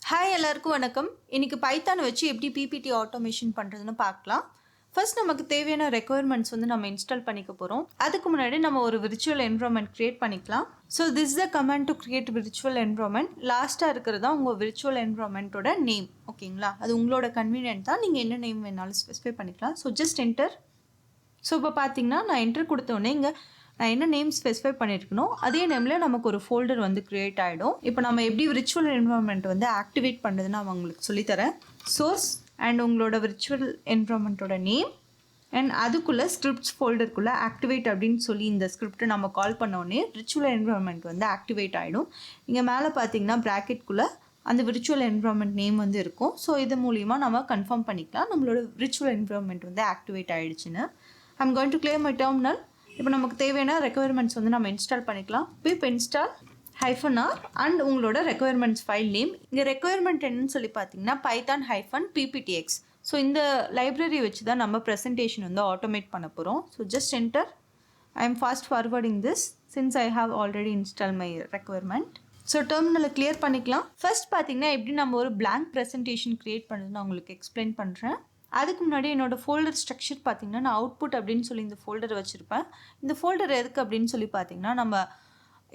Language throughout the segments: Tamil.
ஹாய் எல்லாருக்கும் வணக்கம். இன்னைக்கு பைத்தான் வச்சு எப்படி பிபிடி ஆட்டோமேஷன் பண்ணுறதுன்னு பார்க்கலாம். ஃபர்ஸ்ட் நமக்கு தேவையான ரெக்குயர்மெண்ட்ஸ் வந்து நம்ம இன்ஸ்டால் பண்ணிக்க போகிறோம். அதுக்கு முன்னாடி நம்ம ஒரு விர்ச்சுவல் என்வரான்மெண்ட் க்ரியேட் பண்ணிக்கலாம். So this the command to create virtual environment. லாஸ்ட்டாக இருக்கிறது தான் உங்கள் விர்ச்சுவல் என்வரான்மெண்ட்டோட நேம். ஓகேங்களா, அது உங்களோட கன்வீனியன்ட் தான். நீங்கள் என்ன நேம் வேணாலும் ஸ்பெசிஃபை பண்ணிக்கலாம். So just enter. ஸோ இப்போ பார்த்தீங்கன்னா நான் என்டர் கொடுத்தோடனே இங்கே நான் என்ன நேம் ஸ்பெசிஃபை பண்ணியிருக்கணும் அதே நேமில் நமக்கு ஒரு ஃபோல்டர் வந்து க்ரியேட் ஆகிடும். இப்போ நம்ம எப்படி விர்ச்சுவல் என்வரான்மெண்ட் வந்து ஆக்டிவேட் பண்ணுறதுன்னு நான் உங்களுக்கு சொல்லித்தரேன். சோர்ஸ் அண்ட் உங்களோட விர்ச்சுவல் என்வரான்மெண்ட்டோட நேம் அண்ட் அதுக்குள்ளே ஸ்கிரிப்ட்ஸ் ஃபோல்டருக்குள்ளே ஆக்டிவேட் அப்படின்னு சொல்லி இந்த ஸ்கிரிப்டை நம்ம கால் பண்ணோடனே விர்ச்சுவல் என்வரான்மெண்ட் வந்து ஆக்டிவேட் ஆகிடும். இங்கே மேலே பார்த்தீங்கன்னா ப்ராக்கெட்குள்ளே அந்த விர்ச்சுவல் என்வரான்மெண்ட் நேம் வந்து இருக்கும். ஸோ இது மூலிமா நம்ம கன்ஃபார்ம் பண்ணிக்கலாம் நம்மளோட விர்ச்சுவல் என்வரான்மெண்ட் வந்து ஆக்டிவேட் ஆகிடுச்சுன்னு. I'm going to clear my terminal. இப்போ நமக்கு தேவையான ரெக்குயர்மெண்ட்ஸ் வந்து நம்ம இன்ஸ்டால் பண்ணிக்கலாம். பிப் இன்ஸ்டால் -r அண்ட் உங்களோட ரெக்குயர்மெண்ட்ஸ் ஃபைல் நேம். இங்கே ரெக்குயர்மெண்ட் என்னன்னு சொல்லி பார்த்தீங்கன்னா பைத்தான் -pptx. ஸோ இந்த லைப்ரரி வச்சு தான் நம்ம ப்ரெசன்டேஷன் வந்து ஆட்டோமேட் பண்ண போகிறோம். So just enter. I am fast forwarding this since I have already install my requirement. So டெர்மினலை கிளியர் பண்ணிக்கலாம். ஃபர்ஸ்ட் பார்த்தீங்கன்னா எப்படி நம்ம ஒரு பிளாங்க் ப்ரெசன்டேஷன் க்ரியேட் பண்ணுறதுன்னு நான் உங்களுக்கு எக்ஸ்பிளைன் பண்ணுறேன். அதுக்கு முன்னாடி என்னோடய ஃபோல்டர் ஸ்ட்ரக்சர் பார்த்திங்கன்னா நான் அவுட்புட் அப்படின்னு சொல்லி இந்த ஃபோல்டர் வச்சுருப்பேன். இந்த ஃபோல்டர் எதுக்கு அப்படின்னு சொல்லி பார்த்திங்கன்னா நம்ம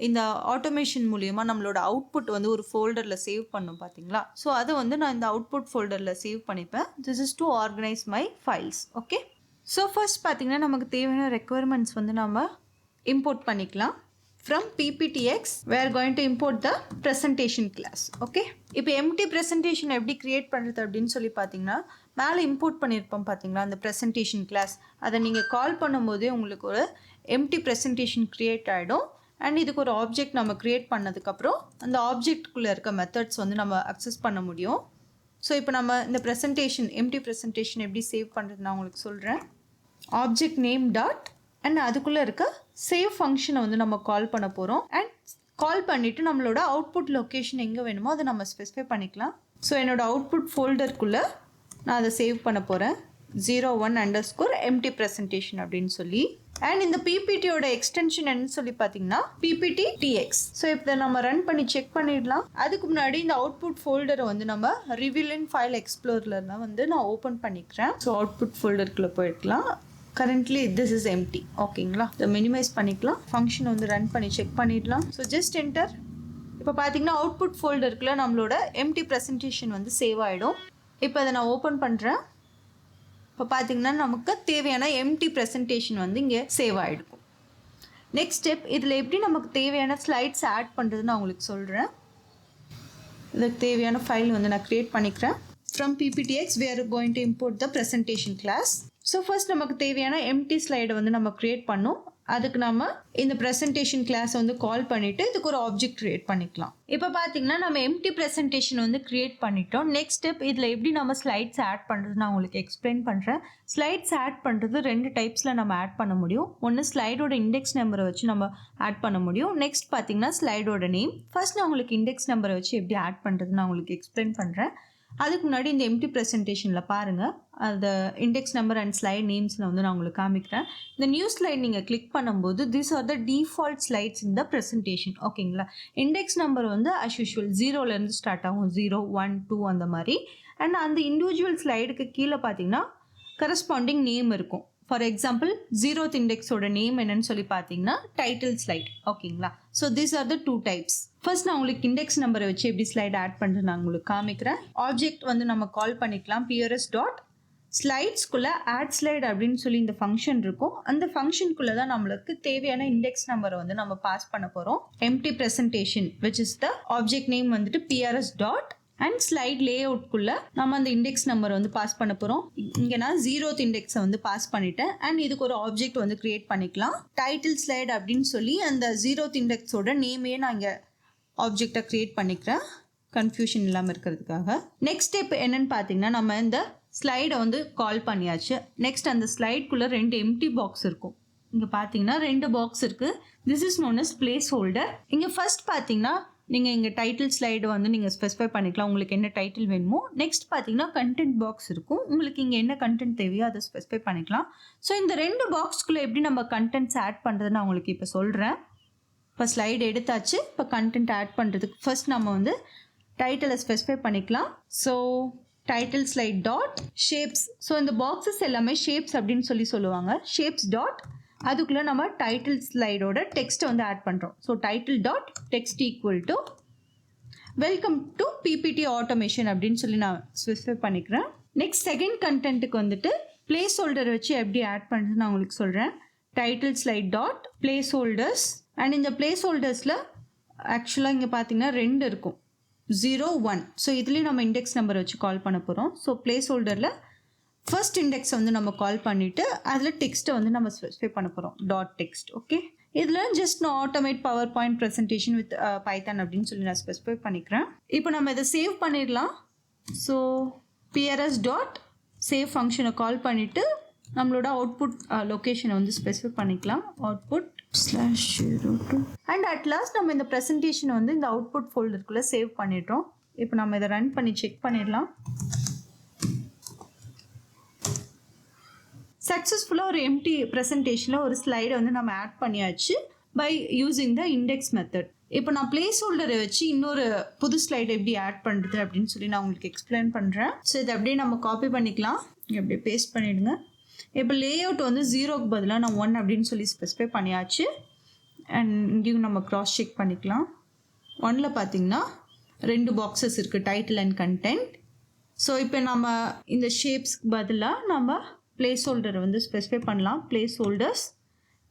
இந்த ஆட்டோமேஷன் மூலிமா நம்மளோட அவுட்புட் வந்து ஒரு ஃபோல்டரில் சேவ் பண்ணும் பார்த்திங்களா. ஸோ அதை வந்து நான் இந்த அவுட்புட் ஃபோல்டரில் சேவ் பண்ணிப்பேன். This is to organise my files. Okay, so first பார்த்திங்கன்னா நமக்கு தேவையான ரெக்குயர்மெண்ட்ஸ் வந்து நம்ம இம்போர்ட் பண்ணிக்கலாம். From pptx we are going to import the presentation class. okay, இப்போ empty presentation எப்படி கிரியேட் பண்ணுறது அப்படின்னு சொல்லி பார்த்தீங்கன்னா மேலே இம்போர்ட் பண்ணியிருப்போம் பார்த்தீங்களா அந்த presentation class. அதை நீங்கள் கால் பண்ணும்போதே உங்களுக்கு ஒரு empty presentation கிரியேட் ஆகிடும். அண்ட் இதுக்கு ஒரு ஆப்ஜெக்ட் நம்ம கிரியேட் பண்ணதுக்கப்புறம் அந்த ஆப்ஜெக்ட்குள்ளே இருக்க மெத்தட்ஸ் வந்து நம்ம அக்சஸ் பண்ண முடியும். ஸோ இப்போ நம்ம இந்த empty presentation எப்படி சேவ் பண்ணுறது நான் உங்களுக்கு சொல்கிறேன். ஆப்ஜெக்ட் நேம் டாட் அண்ட் அதுக்குள்ளே இருக்க சேவ் ஃபங்க்ஷனை வந்து நம்ம கால் பண்ண போகிறோம். அண்ட் கால் பண்ணிவிட்டு நம்மளோட அவுட்புட் லொக்கேஷன் எங்கே வேணுமோ அதை நம்ம ஸ்பெசிஃபை பண்ணிக்கலாம். ஸோ என்னோடய அவுட்புட் ஃபோல்டருக்குள்ளே நான் அதை சேவ் பண்ண போகிறேன் 01_ empty presentation அப்படின்னு சொல்லி. அண்ட் இந்த பிபிடியோட எக்ஸ்டென்ஷன் என்னன்னு சொல்லி பார்த்தீங்கன்னா PPT-TX. ஸோ இப்போ நம்ம ரன் பண்ணி செக் பண்ணிடலாம். அதுக்கு முன்னாடி இந்த அவுட்புட் ஃபோல்டரை வந்து நம்ம ரிவிலின் ஃபைல் எக்ஸ்ப்ளோரில் வந்து நான் ஓப்பன் பண்ணிக்கிறேன். ஸோ அவுட்புட் ஃபோல்டருக்குள்ளே போயிடலாம். Currently this is empty. ஓகேங்களா, இதை மினிமைஸ் பண்ணிக்கலாம். ஃபங்க்ஷன் வந்து ரன் பண்ணி செக் பண்ணிடலாம். So just enter. இப்போ பார்த்தீங்கன்னா அவுட்புட் ஃபோல்டருக்குள்ள நம்மளோட எம்டி ப்ரெசன்டேஷன் வந்து சேவ் ஆகிடும். இப்போ அதை நான் ஓப்பன் பண்ணுறேன். இப்போ பார்த்தீங்கன்னா நமக்கு தேவையான எம்டி ப்ரெசன்டேஷன் வந்து இங்கே சேவ் ஆகிடும். நெக்ஸ்ட் ஸ்டெப், இதில் எப்படி நமக்கு தேவையான ஸ்லைட்ஸ் ஆட் பண்ணுறதுன்னு நான் உங்களுக்கு சொல்கிறேன். இதுக்கு தேவையான ஃபைல் வந்து நான் க்ரியேட் பண்ணிக்கிறேன். From pptx we are going to import the presentation class. So first நமக்கு தேவையான எம்டி ஸ்லைடை வந்து நம்ம க்ரியேட் பண்ணோம். அதுக்கு நம்ம இந்த ப்ரெசன்டேஷன் கிளாஸை வந்து கால் பண்ணிவிட்டு இதுக்கு ஒரு ஆப்ஜெக்ட் க்ரியேட் பண்ணிக்கலாம். இப்போ பார்த்தீங்கன்னா நம்ம எம்டி ப்ரெசன்டேஷன் வந்து க்ரியேட் பண்ணிட்டோம். நெக்ஸ்ட் ஸ்டெப், இதில் எப்படி நம்ம ஸ்லைட்ஸ் ஆட் பண்ணுறது நான் உங்களுக்கு எக்ஸ்பிளைன் பண்ணுறேன். ஸ்லைட்ஸ் ஆட் பண்ணுறது 2 டைப்ஸில் நம்ம ஆட் பண்ண முடியும். ஒன்று ஸ்லைடோட இண்டெக்ஸ் நம்பரை வச்சு நம்ம ஆட் பண்ண முடியும். நெக்ஸ்ட் பார்த்தீங்கன்னா ஸ்லைடோட நேம். ஃபர்ஸ்ட் நான் உங்களுக்கு இண்டெக்ஸ் நம்பரை வச்சு எப்படி ஆட் பண்ணுறது நான் உங்களுக்கு எக்ஸ்பிளைன் பண்ணுறேன். அதுக்கு முன்னாடி இந்த எம்டி ப்ரெசன்டேஷனில் பாருங்கள், அந்த இண்டெக்ஸ் நம்பர் அண்ட் ஸ்லைட் நேம்ஸில் வந்து நான் உங்களுக்கு காமிக்கிறேன். இந்த நியூ ஸ்லைட் நீங்கள் கிளிக் பண்ணும்போது this R the default slides இந்த ப்ரெசன்டேஷன். ஓகேங்களா, இண்டெக்ஸ் நம்பர் வந்து அஸ் யூஷுவல் 0லேருந்து ஸ்டார்ட் ஆகும், 0, 1, 2 அந்த மாதிரி. அண்ட் அந்த இண்டிவிஜுவல் ஸ்லைடுக்கு கீழே பார்த்தீங்கன்னா கரஸ்பாண்டிங் நேம் இருக்கும். ஃபார் எக்ஸாம்பிள் 0th இண்டெக்ஸோட நேம் என்னன்னு சொல்லி பார்த்தீங்கன்னா டைட்டில் ஸ்லைட். ஓகேங்களா, so these are the 2 types. First நான் உங்களுக்கு இண்டெக்ஸ் நம்பரை வச்சு எப்படி ஸ்லைட் ஆட் பண்ணுறது நான் உங்களுக்கு காமிக்கிறேன். ஆப்ஜெக்ட் வந்து நம்ம கால் பண்ணிக்கலாம் PRS.ஸ்லைட்ஸ்குள்ளே ஆட் ஸ்லைட் அப்படின்னு சொல்லி இந்த ஃபங்க்ஷன் இருக்கும். அந்த ஃபங்க்ஷனுக்குள்ளே தான் நம்மளுக்கு தேவையான இண்டெக்ஸ் நம்பரை வந்து நம்ம பாஸ் பண்ண போகிறோம். Empty presentation which is the object name வந்துட்டு PRS. அண்ட் ஸ்லைட் லே அவுட்குள்ளே நம்ம அந்த இண்டெக்ஸ் நம்பர் வந்து பாஸ் பண்ண போகிறோம். இங்கே நான் 0th இண்டெக்ஸை வந்து பாஸ் பண்ணிட்டேன். அண்ட் இதுக்கு ஒரு ஆப்ஜெக்ட் வந்து கிரியேட் பண்ணிக்கலாம் டைட்டில் ஸ்லைட் அப்படின்னு சொல்லி. அந்த 0th இண்டெக்ஸோட நேமே நான் இங்கே ஆப்ஜெக்டை க்ரியேட் பண்ணிக்கிறேன் கன்ஃபியூஷன் இல்லாமல் இருக்கிறதுக்காக. நெக்ஸ்ட் ஸ்டெப் என்னன்னு பார்த்தீங்கன்னா நம்ம இந்த ஸ்லைடை வந்து கால் பண்ணியாச்சு. நெக்ஸ்ட் அந்த ஸ்லைட்குள்ளே 2 எம்டி பாக்ஸ் இருக்கும். இங்கே பார்த்தீங்கன்னா 2 பாக்ஸ் இருக்குது. This is known as placeholder. இங்கே ஃபர்ஸ்ட் பார்த்தீங்கன்னா நீங்கள் இங்கே டைட்டில் ஸ்லைடு வந்து நீங்கள் ஸ்பெசிஃபை பண்ணிக்கலாம், உங்களுக்கு என்ன டைட்டில் வேணுமோ. நெக்ஸ்ட் பார்த்தீங்கன்னா கண்டென்ட் பாக்ஸ் இருக்கும். உங்களுக்கு இங்கே என்ன கண்டென்ட் தேவையோ அதை ஸ்பெசிஃபை பண்ணிக்கலாம். ஸோ இந்த 2 பாக்ஸ்க்குள்ளே எப்படி நம்ம கண்டென்ட்ஸ் ஆட் பண்ணுறதுன்னு நான் உங்களுக்கு இப்போ சொல்கிறேன். இப்போ ஸ்லைடு எடுத்தாச்சு. இப்போ கண்டென்ட் ஆட் பண்ணுறதுக்கு ஃபர்ஸ்ட் நம்ம வந்து டைட்டிலை ஸ்பெசிஃபை பண்ணிக்கலாம். So title slide dot shapes. So இந்த பாக்ஸஸ் எல்லாமே ஷேப்ஸ் அப்படின்னு சொல்லுவாங்க. ஷேப்ஸ் டாட் அதுக்குள்ளே நம்ம டைட்டில் ஸ்லைடோட டெக்ஸ்ட்டை வந்து ஆட் பண்ணுறோம். So title dot text equal to welcome to PPT automation அப்படின்னு சொல்லி நான் ஸ்பெசிஃபை பண்ணிக்கிறேன். நெக்ஸ்ட் செகண்ட் கண்டென்ட்டுக்கு வந்துட்டு பிளேஸ் ஹோல்டர் வச்சு எப்படி ஆட் பண்ணுறதுன்னு நான் உங்களுக்கு சொல்கிறேன். Title slide dot placeholders. And இந்த பிளேஸ் ஹோல்டர்ஸில் ஆக்சுவலாக இங்கே பார்த்தீங்கன்னா 2 இருக்கும், 0, 1. ஸோ இதுலேயும் நம்ம இண்டெக்ஸ் நம்பர் வச்சு கால் பண்ண போகிறோம். ஸோ பிளேஸ் ஹோல்டரில் ஃபர்ஸ்ட் இண்டெக்ஸை வந்து நம்ம கால் பண்ணிவிட்டு அதில் டெக்ஸ்ட்டை வந்து நம்ம ஸ்பெசிஃபை பண்ண போகிறோம். Dot text. ஓகே, இதில் ஜஸ்ட் நான் automate power point presentation with Python அப்படின்னு சொல்லி நான் ஸ்பெசிஃபை பண்ணிக்கிறேன். இப்போ நம்ம இதை சேவ் பண்ணிடலாம். ஸோ prs டாட் சேவ் ஃபங்க்ஷனை கால் பண்ணிவிட்டு நம்மளோட அவுட்புட் லொக்கேஷனை வந்து ஸ்பெசிஃபை பண்ணிக்கலாம். அவுட்புட் /02 அண்ட் அட் லாஸ்ட் நம்ம இந்த ப்ரெசன்டேஷனை வந்து இந்த அவுட்புட் ஃபோல்டருக்குள்ளே சேவ் பண்ணிடுறோம். இப்போ நம்ம இதை ரன் பண்ணி செக் பண்ணிடலாம். சக்ஸஸ்ஃபுல்லாக ஒரு எம்டி ப்ரெசன்டேஷனில் ஒரு ஸ்லைடை வந்து நம்ம ஆட் பண்ணியாச்சு by using the index method. இப்போ நான் பிளேஸ் ஹோல்டரை வச்சு இன்னொரு புது ஸ்லைடை எப்படி ஆட் பண்ணுறது அப்படின்னு சொல்லி நான் உங்களுக்கு எக்ஸ்பிளைன் பண்ணுறேன். ஸோ இதை அப்படியே நம்ம காப்பி பண்ணிக்கலாம். அப்படியே பேஸ்ட் பண்ணிவிடுங்க. இப்போ லே அவுட் வந்து 0க்கு பதிலாக நான் 1 அப்படின்னு சொல்லி ஸ்பெசிஃபை பண்ணியாச்சு. அண்ட் இங்கேயும் நம்ம க்ராஸ் செக் பண்ணிக்கலாம். 1ல் பார்த்தீங்கன்னா 2 பாக்ஸஸ் இருக்குது, டைட்டில் அண்ட் கண்டென்ட். ஸோ இப்போ நம்ம இந்த ஷேப்ஸ்க்கு பதிலாக நம்ம பிளேஸ் ஹோல்டரை வந்து ஸ்பெசிஃபை பண்ணலாம். பிளேஸ் ஹோல்டர்ஸ்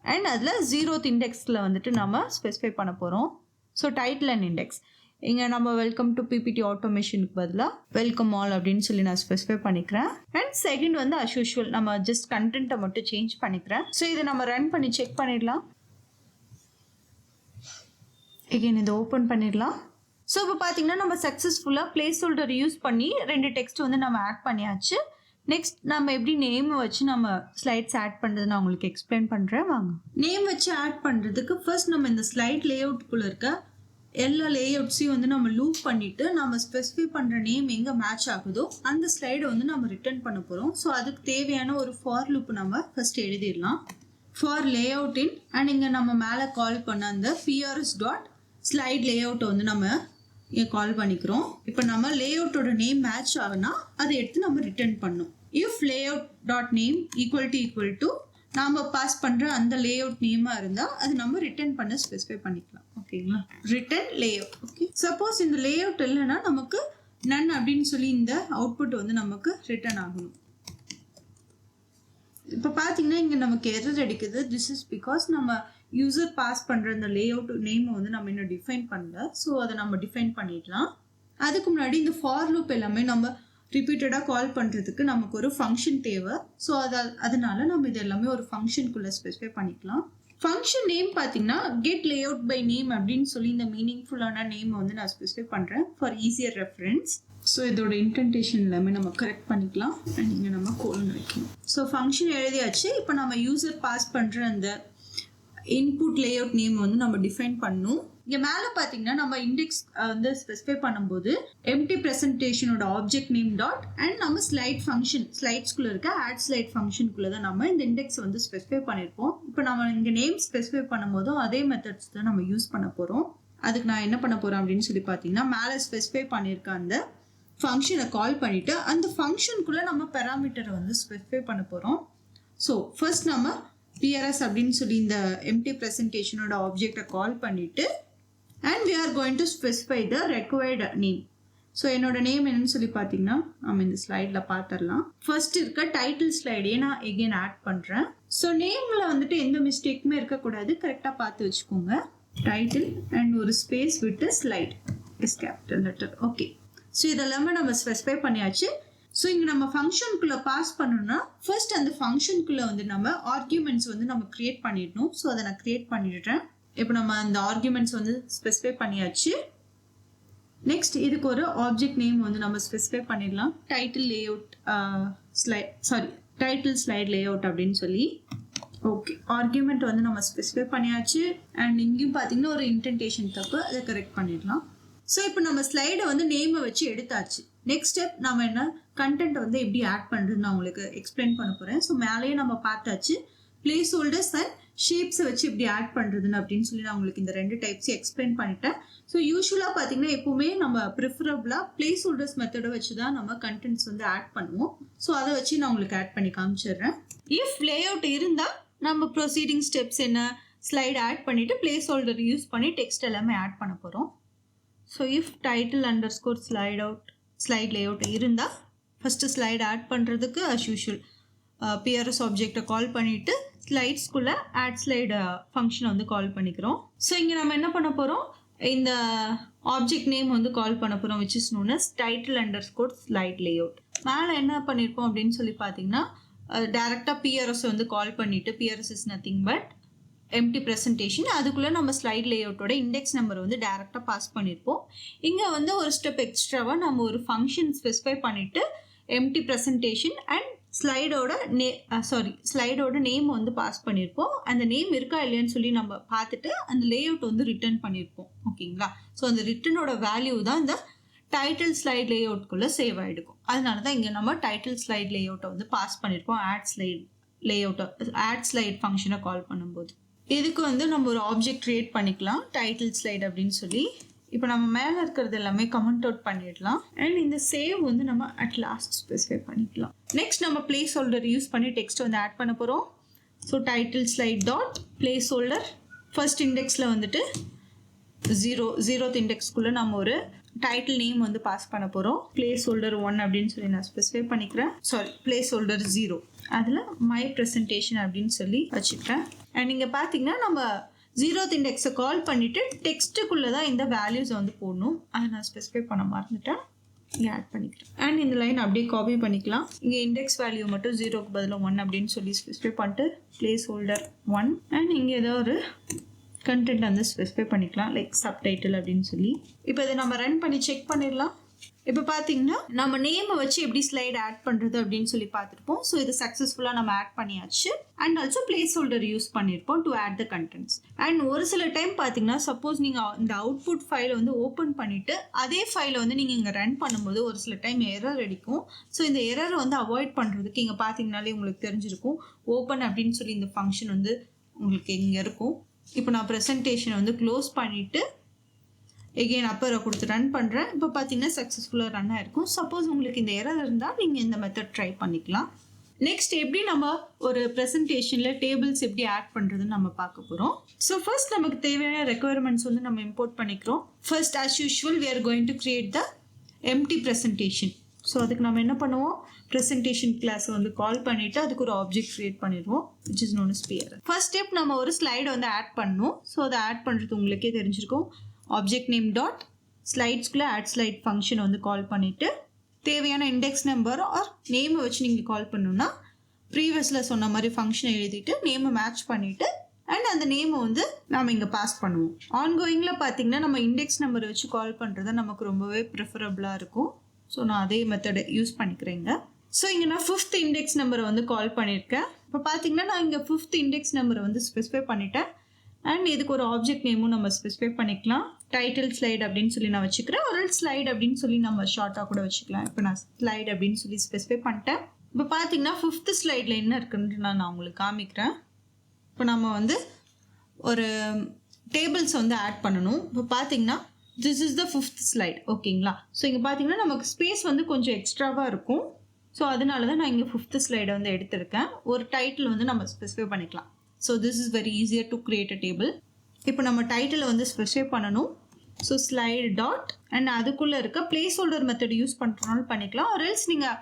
அண்ட் அதில் 0th இண்டெக்ஸில் வந்துட்டு நம்ம ஸ்பெசிஃபை பண்ண போகிறோம். ஸோ டைட்டில் அண்ட் இண்டெக்ஸ் இங்கே நம்ம வெல்கம் டு பிபிடி ஆட்டோமேஷனுக்கு பதிலாக வெல்கம் ஆல் அப்படின்னு சொல்லி நான் ஸ்பெசிஃபை பண்ணிக்கிறேன். அண்ட் செகண்ட் வந்து அஸ் யூஷுவல் நம்ம ஜஸ்ட் கண்டென்ட்டை மட்டும் சேஞ்ச் பண்ணிக்கிறேன். ஸோ இதை நம்ம ரன் பண்ணி செக் பண்ணிடலாம். எகைன் இதை ஓப்பன் பண்ணிடலாம். ஸோ இப்போ பார்த்தீங்கன்னா நம்ம சக்ஸஸ்ஃபுல்லாக பிளேஸ் ஹோல்டர் யூஸ் பண்ணி 2 டெக்ஸ்ட் வந்து நம்ம ஆட் பண்ணியாச்சு. நெக்ஸ்ட் நம்ம எப்படி நேம் வச்சு நம்ம ஸ்லைட்ஸ் ஆட் பண்ணுறது நான் உங்களுக்கு எக்ஸ்பிளைன் பண்ணுறேன். வாங்க. நேம் வச்சு ஆட் பண்ணுறதுக்கு ஃபர்ஸ்ட் நம்ம இந்த ஸ்லைட் லேஅவுட்டுக்குள்ளே இருக்க எல்லா லேஅவுட்ஸையும் வந்து நம்ம லூப் பண்ணிவிட்டு நம்ம ஸ்பெசிஃபை பண்ணுற நேம் எங்கே மேட்ச் ஆகுதோ அந்த ஸ்லைடை வந்து நம்ம ரிட்டர்ன் பண்ண போகிறோம். ஸோ அதுக்கு தேவையான ஒரு ஃபார் லூப் நம்ம ஃபர்ஸ்ட் எழுதிடலாம். ஃபார் லேஅவுட் இன் அண்ட் இங்கே நம்ம மேலே கால் பண்ண அந்த prs டாட் ஸ்லைட் லேஅவுட்டை வந்து நம்ம இங்கே கால் பண்ணிக்கிறோம். இப்போ நம்ம லேஅவுட்டோட நேம் மேட்ச் ஆகுனா அதை எடுத்து நம்ம ரிட்டர்ன் பண்ணணும். If layout dot name equal to நாம் பாஸ் பண்ணுற அந்த லேஅவுட் நேமாக இருந்தால் அது நம்ம ரிட்டர்ன் பண்ண ஸ்பெசிஃபை பண்ணிக்கலாம். ஓகேங்களா, ரிட்டர்ன் லேஅவுட். ஓகே, சப்போஸ் இந்த லேஅவுட் இல்லைன்னா நமக்கு நன் அப்படின்னு சொல்லி இந்த அவுட்புட் வந்து நமக்கு ரிட்டர்ன் ஆகணும். இப்போ பார்த்தீங்கன்னா இங்கே நமக்கு எரர் அடிக்குது. திஸ் இஸ் பிகாஸ் நம்ம யூசர் பாஸ் பண்ணுற அந்த லேஅவுட் நேமை வந்து நம்ம இன்னும் டிஃபைன் பண்ணல. ஸோ அதை நம்ம டிஃபைன் பண்ணிடலாம். அதுக்கு முன்னாடி இந்த ஃபார் லூப் எல்லாமே நம்ம ரிப்பீட்டடாக கால் பண்ணுறதுக்கு நமக்கு ஒரு ஃபங்க்ஷன் தேவை. ஸோ அதனால நம்ம இது எல்லாமே ஒரு ஃபங்க்ஷனுக்குள்ளே ஸ்பெசிஃபை பண்ணிக்கலாம். ஃபங்க்ஷன் நேம் பார்த்தீங்கன்னா கெட் லேஅவுட் பை நேம் அப்படின்னு சொல்லி இந்த மீனிங்ஃபுல்லான நேமை வந்து நான் ஸ்பெசிஃபை பண்ணுறேன் ஃபார் ஈஸியர் ரெஃபரன்ஸ். ஸோ இதோட இன்டென்டேஷன் எல்லாமே நம்ம கரெக்ட் பண்ணிக்கலாம். அண்ட் இங்கே நம்ம கோலன் வைக்கணும். ஸோ ஃபங்க்ஷன் எழுதியாச்சு. இப்போ நம்ம யூசர் பாஸ் பண்ணுற அந்த இன்புட் லேஅவுட் நேம் வந்து நம்ம டிஃபைன் பண்ணணும். இங்கே மேலே பார்த்தீங்கன்னா நம்ம இண்டெக்ஸ் வந்து ஸ்பெசிஃபை பண்ணும்போது எம்டி ப்ரெசன்டேஷனோட ஆப்ஜெக்ட் நேம் டாட் அண்ட் நம்ம ஸ்லைட் ஃபங்க்ஷன் ஸ்லைட்ஸ்குள்ளே இருக்க ஆட் ஸ்லைட் ஃபங்க்ஷனுக்குள்ளே தான் நம்ம இந்த இண்டெக்ஸ் வந்து ஸ்பெசிஃபை பண்ணியிருப்போம். இப்போ நம்ம இங்கே நேம் ஸ்பெசிஃபை பண்ணும்போதும் அதே மெத்தட்ஸ் தான் நம்ம யூஸ் பண்ண போகிறோம். அதுக்கு நான் என்ன பண்ண போகிறேன் அப்படின்னு சொல்லி பார்த்தீங்கன்னா மேலே ஸ்பெசிஃபை பண்ணியிருக்க அந்த ஃபங்க்ஷனை கால் பண்ணிவிட்டு அந்த ஃபங்க்ஷனுக்குள்ளே நம்ம பெராமீட்டரை வந்து ஸ்பெசிஃபை பண்ண போகிறோம். ஸோ ஃபர்ஸ்ட் நம்ம prs அப்படின்னு சொல்லி இந்த எம்டி ப்ரெசன்டேஷனோட ஆப்ஜெக்டை கால் பண்ணிவிட்டு and we are going to specify the required name. So என்னோட நேம் என்னன்னு சொல்லி பார்த்தீங்கன்னா நம்ம இந்த ஸ்லைடில் பார்த்துடலாம். ஃபர்ஸ்ட் இருக்க டைட்டில் ஸ்லைடையே நான் எகெயின் ஆட் பண்ணுறேன். ஸோ நேமில் வந்துட்டு எந்த மிஸ்டேக்குமே இருக்கக்கூடாது, கரெக்டாக பார்த்து வச்சுக்கோங்க. டைட்டில் அண்ட் ஒரு ஸ்பேஸ் விட்டு slide is capital letter. Okay, so இதெல்லாமே நம்ம ஸ்பெசிஃபை பண்ணியாச்சு. ஸோ இங்கே நம்ம ஃபங்க்ஷனுக்குள்ளே பாஸ் பண்ணணும்னா ஃபர்ஸ்ட் அந்த ஃபங்க்ஷனுக்குள்ளே வந்து நம்ம ஆர்கியூமெண்ட்ஸ் வந்து நம்ம க்ரியேட் பண்ணிடணும். ஸோ அதை நான் க்ரியேட் பண்ணிடுறேன். இப்போ நம்ம அந்த ஆர்கியூமெண்ட்ஸ் வந்து ஸ்பெசிஃபை பண்ணியாச்சு. நெக்ஸ்ட் இதுக்கு ஒரு ஆப்ஜெக்ட் நேம் வந்து நம்ம ஸ்பெசிஃபை பண்ணிடலாம். Title layout title slide layout அப்படின்னு சொல்லி. ஓகே, ஆர்கியூமெண்ட் வந்து நம்ம ஸ்பெசிஃபை பண்ணியாச்சு. அண்ட் இங்கேயும் பார்த்தீங்கன்னா ஒரு இன்டென்டேஷன் தப்பு, அதை கரெக்ட் பண்ணிடலாம். ஸோ இப்போ நம்ம ஸ்லைடை வந்து நேமை வச்சு எடுத்தாச்சு. நெக்ஸ்ட் ஸ்டெப் நம்ம என்ன கண்டென்ட் வந்து எப்படி ஆட் பண்ணுறதுன்னு நான் உங்களுக்கு எக்ஸ்பிளைன் பண்ண போகிறேன். ஸோ மேலேயே நம்ம பார்த்தாச்சு பிளேஸ் ஹோல்டர்ஸ் அண்ட் ஷேப்ஸை வச்சு எப்படி ஆட் பண்ணுறதுன்னு அப்படின்னு சொல்லி நான் உங்களுக்கு இந்த 2 டைப்ஸையும் எக்ஸ்பிளைன் பண்ணிட்டேன். ஸோ யூஸ்வலாக பார்த்தீங்கன்னா எப்போவுமே நம்ம ப்ரிஃபரபுளாக பிளேஸ் ஹோல்டர்ஸ் மெத்தடை வச்சு தான் நம்ம கண்டென்ட்ஸ் வந்து ஆட் பண்ணுவோம். ஸோ அதை வச்சு நான் உங்களுக்கு ஆட் பண்ணி காமிச்சிடுறேன். இஃப் லேஅவுட் இருந்தால் நம்ம ப்ரொசீடிங் ஸ்டெப்ஸ் என்ன, ஸ்லைட் ஆட் பண்ணிவிட்டு பிளேஸ் ஹோல்டர் யூஸ் பண்ணி டெக்ஸ்ட் எல்லாமே ஆட் பண்ண போகிறோம். So if title _ slide layout இருந்தால் ஃபஸ்ட்டு ஸ்லைட் ஆட் பண்ணுறதுக்கு அஸ் யூஷுவல் பிஆர்எஸ் ஆப்ஜெக்டை கால் பண்ணிவிட்டு ஸ்லைட்ஸ்குள்ளே ஆட் ஸ்லைடு ஃபங்க்ஷனை வந்து கால் பண்ணிக்கிறோம். ஸோ இங்கே நம்ம என்ன பண்ண போகிறோம், இந்த ஆப்ஜெக்ட் நேம் வந்து கால் பண்ண போகிறோம் which is known as title _ slide layout. மேலே என்ன பண்ணியிருப்போம் அப்படின்னு சொல்லி பார்த்தீங்கன்னா டேரெக்டாக பிஆர்எஸ் வந்து கால் பண்ணிவிட்டு PRS is nothing but empty presentation, அதுக்குள்ளே நம்ம ஸ்லைட் லேஅவுட்டோட இண்டெக்ஸ் நம்பர் வந்து டேரெக்டாக பாஸ் பண்ணியிருப்போம். இங்கே வந்து ஒரு ஸ்டெப் எக்ஸ்ட்ராவாக நம்ம ஒரு ஃபங்க்ஷன் ஸ்பெசிஃபை பண்ணிவிட்டு எம்டி ப்ரெசன்டேஷன் அண்ட் ஸ்லைடோட நேம் வந்து பாஸ் பண்ணியிருப்போம். அந்த நேம் இருக்கா இல்லையான்னு சொல்லி நம்ம பார்த்துட்டு அந்த லேஅவுட் வந்து ரிட்டர்ன் பண்ணியிருப்போம். ஓகேங்களா? ஸோ அந்த ரிட்டனோட வேல்யூ தான் இந்த டைட்டில் ஸ்லைட் லேஅவுட்குள்ளே சேவ் ஆகிடுக்கும். அதனால தான் இங்கே நம்ம டைட்டில் ஸ்லைட் லேஅவுட்டை வந்து பாஸ் பண்ணியிருப்போம் ஆட் ஸ்லைட் ஃபங்க்ஷனை கால் பண்ணும்போது. இதுக்கு வந்து நம்ம ஒரு ஆப்ஜெக்ட் கிரியேட் பண்ணிக்கலாம் டைட்டில் ஸ்லைட் அப்படின்னு சொல்லி. இப்போ நம்ம மேலே இருக்கிறது எல்லாமே கமெண்ட் அவுட் பண்ணிடலாம். அண்ட் இந்த சேவ் வந்து நம்ம அட் லாஸ்ட் ஸ்பெசிஃபை பண்ணிக்கலாம். நெக்ஸ்ட் நம்ம பிளேஸ் ஹோல்டர் யூஸ் பண்ணி டெக்ஸ்ட் வந்து ஆட் பண்ண போகிறோம். So title slide dot placeholder first இண்டெக்ஸில் வந்துட்டு 0th இண்டெக்ஸ்க்குள்ளே நம்ம ஒரு டைட்டில் நேம் வந்து பாஸ் பண்ண போகிறோம். பிளேஸ் ஹோல்டர் 1 அப்படின்னு சொல்லி நான் ஸ்பெசிஃபை பண்ணிக்கிறேன். பிளேஸ் ஹோல்டர் 0 அதில் மை ப்ரெசன்டேஷன் அப்படின்னு சொல்லி வச்சுக்கிறேன். அண்ட் இங்கே பார்த்தீங்கன்னா நம்ம 0th இண்டெக்ஸை கால் பண்ணிவிட்டு டெக்ஸ்ட்டுக்குள்ளே தான் இந்த வேல்யூஸை வந்து போடணும். அதை நான் ஸ்பெசிஃபை பண்ண மறந்துட்டேன், இங்கே ஆட் பண்ணிக்கிறேன். அண்ட் இந்த லைன் அப்படியே காப்பி பண்ணிக்கலாம். இங்கே இண்டெக்ஸ் வேல்யூ மட்டும் 0க்கு பதிலாக 1 அப்படின்னு சொல்லி ஸ்பெசிஃபை பண்ணிட்டு பிளேஸ் ஹோல்டர் 1 அண்ட் இங்கே ஏதோ ஒரு கண்டென்ட் வந்து ஸ்பெசிஃபை பண்ணிக்கலாம் லைக் சப்டைட்டில் அப்படின்னு சொல்லி. இப்போ இதை நம்ம ரன் பண்ணி செக் பண்ணிடலாம். இப்போ பார்த்தீங்கன்னா நம்ம நேமை வச்சு எப்படி ஸ்லைட் ஆட் பண்ணுறது அப்படின்னு சொல்லி பார்த்துருப்போம். ஸோ இது சக்ஸஸ்ஃபுல்லாக நம்ம ஆட் பண்ணியாச்சு. And also place holder use பண்ணியிருப்போம் to add the contents. And ஒரு சில டைம் பார்த்தீங்கன்னா சப்போஸ் நீங்கள் இந்த அவுட்புட் ஃபைலை வந்து ஓப்பன் பண்ணிவிட்டு அதே ஃபைலை வந்து நீங்கள் இங்கே ரன் பண்ணும்போது ஒரு சில டைம் எரர் அடிக்கும். ஸோ இந்த எரரை வந்து அவாய்ட் பண்ணுறதுக்கு இங்கே பார்த்தீங்கனாலே உங்களுக்கு தெரிஞ்சிருக்கும் ஓப்பன் அப்படின்னு சொல்லி இந்த ஃபங்க்ஷன் வந்து உங்களுக்கு இங்கே இருக்கும். இப்போ நான் ப்ரெசன்டேஷனை வந்து க்ளோஸ் பண்ணிவிட்டு எகெயின் அப்பரை கொடுத்து ரன் பண்ணுறேன். இப்போ பார்த்தீங்கன்னா சக்ஸஸ்ஃபுல்லாக ரன் ஆகிருக்கும். சப்போஸ் உங்களுக்கு இந்த எரர் இருந்தால் நீங்கள் இந்த மெத்தட் ட்ரை பண்ணிக்கலாம். நெக்ஸ்ட் எப்படி நம்ம ஒரு ப்ரெசன்டேஷனில் டேபிள்ஸ் எப்படி ஆட் பண்ணுறதுன்னு நம்ம பார்க்க போகிறோம். ஸோ ஃபர்ஸ்ட் நமக்கு தேவையான ரெக்குயர்மெண்ட்ஸ் வந்து நம்ம இம்போர்ட் பண்ணிக்கிறோம். First as usual we are going to create the empty presentation. So அதுக்கு நம்ம என்ன பண்ணுவோம், ப்ரெசன்டேஷன் கிளாஸை வந்து கால் பண்ணிவிட்டு அதுக்கு ஒரு ஆப்ஜெக்ட் க்ரியேட் பண்ணிடுவோம் which is known as PRS. First step நம்ம ஒரு ஸ்லைடை வந்து ஆட் பண்ணணும். ஸோ அதை ஆட் பண்ணுறது உங்களுக்கே தெரிஞ்சிருக்கும். ஆப்ஜெக்ட் நேம் டாட் ஸ்லைட்ஸ்குள்ளே ஆட் ஸ்லைட் ஃபங்க்ஷனை வந்து கால் பண்ணிவிட்டு தேவையான இண்டெக்ஸ் நம்பர் ஆர் நேமை வச்சு நீங்கள் கால் பண்ணணுன்னா ப்ரீவியஸில் சொன்ன மாதிரி ஃபங்க்ஷனை எழுதிட்டு நேமை மேட்ச் பண்ணிவிட்டு அண்ட் அந்த நேமை வந்து நாம் இங்கே பாஸ் பண்ணுவோம். ஆன்கோயிங்கில் பார்த்தீங்கன்னா நம்ம இண்டெக்ஸ் நம்பரை வச்சு கால் பண்ணுறது நமக்கு ரொம்பவே ப்ரிஃபரபுளாக இருக்கும். ஸோ நான் அதே மெத்தடை யூஸ் பண்ணிக்கிறேங்க. ஸோ இங்கே நான் 5th இண்டெக்ஸ் நம்பரை வந்து கால் பண்ணியிருக்கேன். இப்போ பார்த்தீங்கன்னா நான் இங்கே 5th இண்டெக்ஸ் நம்பரை வந்து ஸ்பெசிஃபை பண்ணிட்டேன். அண்ட் இதுக்கு ஒரு ஆப்ஜெக்ட் நேமும் நம்ம ஸ்பெசிஃபை பண்ணிக்கலாம். டைட்டில் ஸ்லைட் அப்படின்னு சொல்லி நான் வச்சுக்கிறேன். ஒரு ஸ்லைட் அப்படின்னு சொல்லி நம்ம ஷார்ட்டாக கூட வச்சுக்கலாம். இப்போ நான் ஸ்லைட் அப்படின்னு சொல்லி ஸ்பெசிஃபை பண்ணிட்டேன். இப்போ பார்த்தீங்கன்னா 5th ஸ்லைடில் என்ன இருக்குன்னு நான் உங்களுக்கு காமிக்கிறேன். இப்போ நம்ம வந்து ஒரு டேபிள்ஸ் வந்து ஆட் பண்ணணும். இப்போ பார்த்தீங்கன்னா this is the 5th slide. ஓகேங்களா? ஸோ இங்கே பார்த்தீங்கன்னா நமக்கு ஸ்பேஸ் வந்து கொஞ்சம் எக்ஸ்ட்ராவாக இருக்கும். ஸோ அதனால தான் நான் இங்கே 5th ஸ்லைடை வந்து எடுத்திருக்கேன். ஒரு டைட்டில் வந்து நம்ம ஸ்பெசிஃபை பண்ணிக்கலாம். So this is very easier to create a table. இப்போ நம்ம டைட்டிலை வந்து ஸ்பெசிஃபை பண்ணணும். ஸோ ஸ்லைடு டாட் அண்ட் அதுக்குள்ளே இருக்க பிளேஸ் ஹோல்டர் மெத்தட் யூஸ் பண்ணுறனாலும் பண்ணிக்கலாம். ஒரு எல்ஸ் நீங்கள்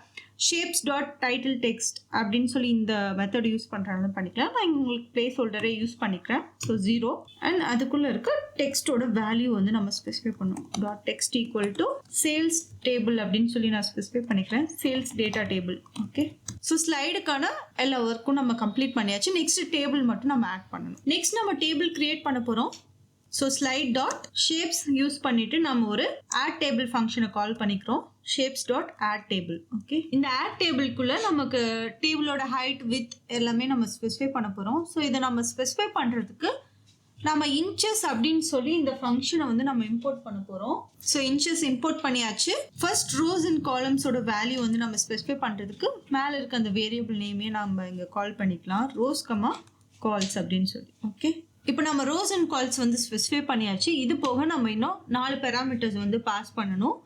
ஷேப்ஸ் டாட் டைட்டில் டெக்ஸ்ட் அப்படின்னு சொல்லி இந்த மெத்தட் யூஸ் பண்ணுறாலும் பண்ணிக்கலாம். நான் உங்களுக்கு பிளேஸ் ஹோல்டரே யூஸ் பண்ணிக்கிறேன். ஸோ 0 அண்ட் அதுக்குள்ளே இருக்க டெக்ஸ்ட்டோட வேல்யூ வந்து நம்ம ஸ்பெசிஃபை பண்ணுவோம். Dot text equal to sales table அப்படின்னு சொல்லி நான் ஸ்பெசிஃபை பண்ணிக்கிறேன். Sales data table. Okay. So ஸ்லைடுக்கான எல்லா ஒர்க்கும் நம்ம கம்ப்ளீட் பண்ணியாச்சு. நெக்ஸ்ட் டேபிள் மட்டும் நம்ம ஆட் பண்ணணும். நெக்ஸ்ட் நம்ம டேபிள் கிரியேட் பண்ண போகிறோம். So slide dot shapes use பண்ணிவிட்டு நம்ம ஒரு ஆட் டேபிள் ஃபங்க்ஷனை கால் பண்ணிக்கிறோம். Shapes dot add table. Okay. இந்த ஆட் டேபிள்குள்ளே நமக்கு டேபிளோட ஹைட் வித் எல்லாமே நம்ம ஸ்பெசிஃபை பண்ண போகிறோம். ஸோ இதை நம்ம ஸ்பெசிஃபை பண்ணுறதுக்கு நம்ம இன்ச்சஸ் அப்படின்னு சொல்லி இந்த ஃபங்க்ஷனை வந்து நம்ம இம்போர்ட் பண்ண போகிறோம். ஸோ இன்ச்சஸ் இம்போர்ட் பண்ணியாச்சு. ஃபர்ஸ்ட் ரோஸ் அண்ட் காலம்ஸோட வேல்யூ வந்து நம்ம ஸ்பெசிஃபை பண்ணுறதுக்கு மேலே இருக்க அந்த வேரியபிள் நேமே நம்ம இங்கே கால் பண்ணிக்கலாம். ரோஸ் கமா கால்ஸ் அப்படின்னு சொல்லி. ஓகே, இப்போ நம்ம ரோஸ் அண்ட் கால்ஸ் வந்து ஸ்பெசிஃபை பண்ணியாச்சு. இது போக நம்ம இன்னும் 4 பேராமீட்டர்ஸ் வந்து பாஸ் பண்ணணும்.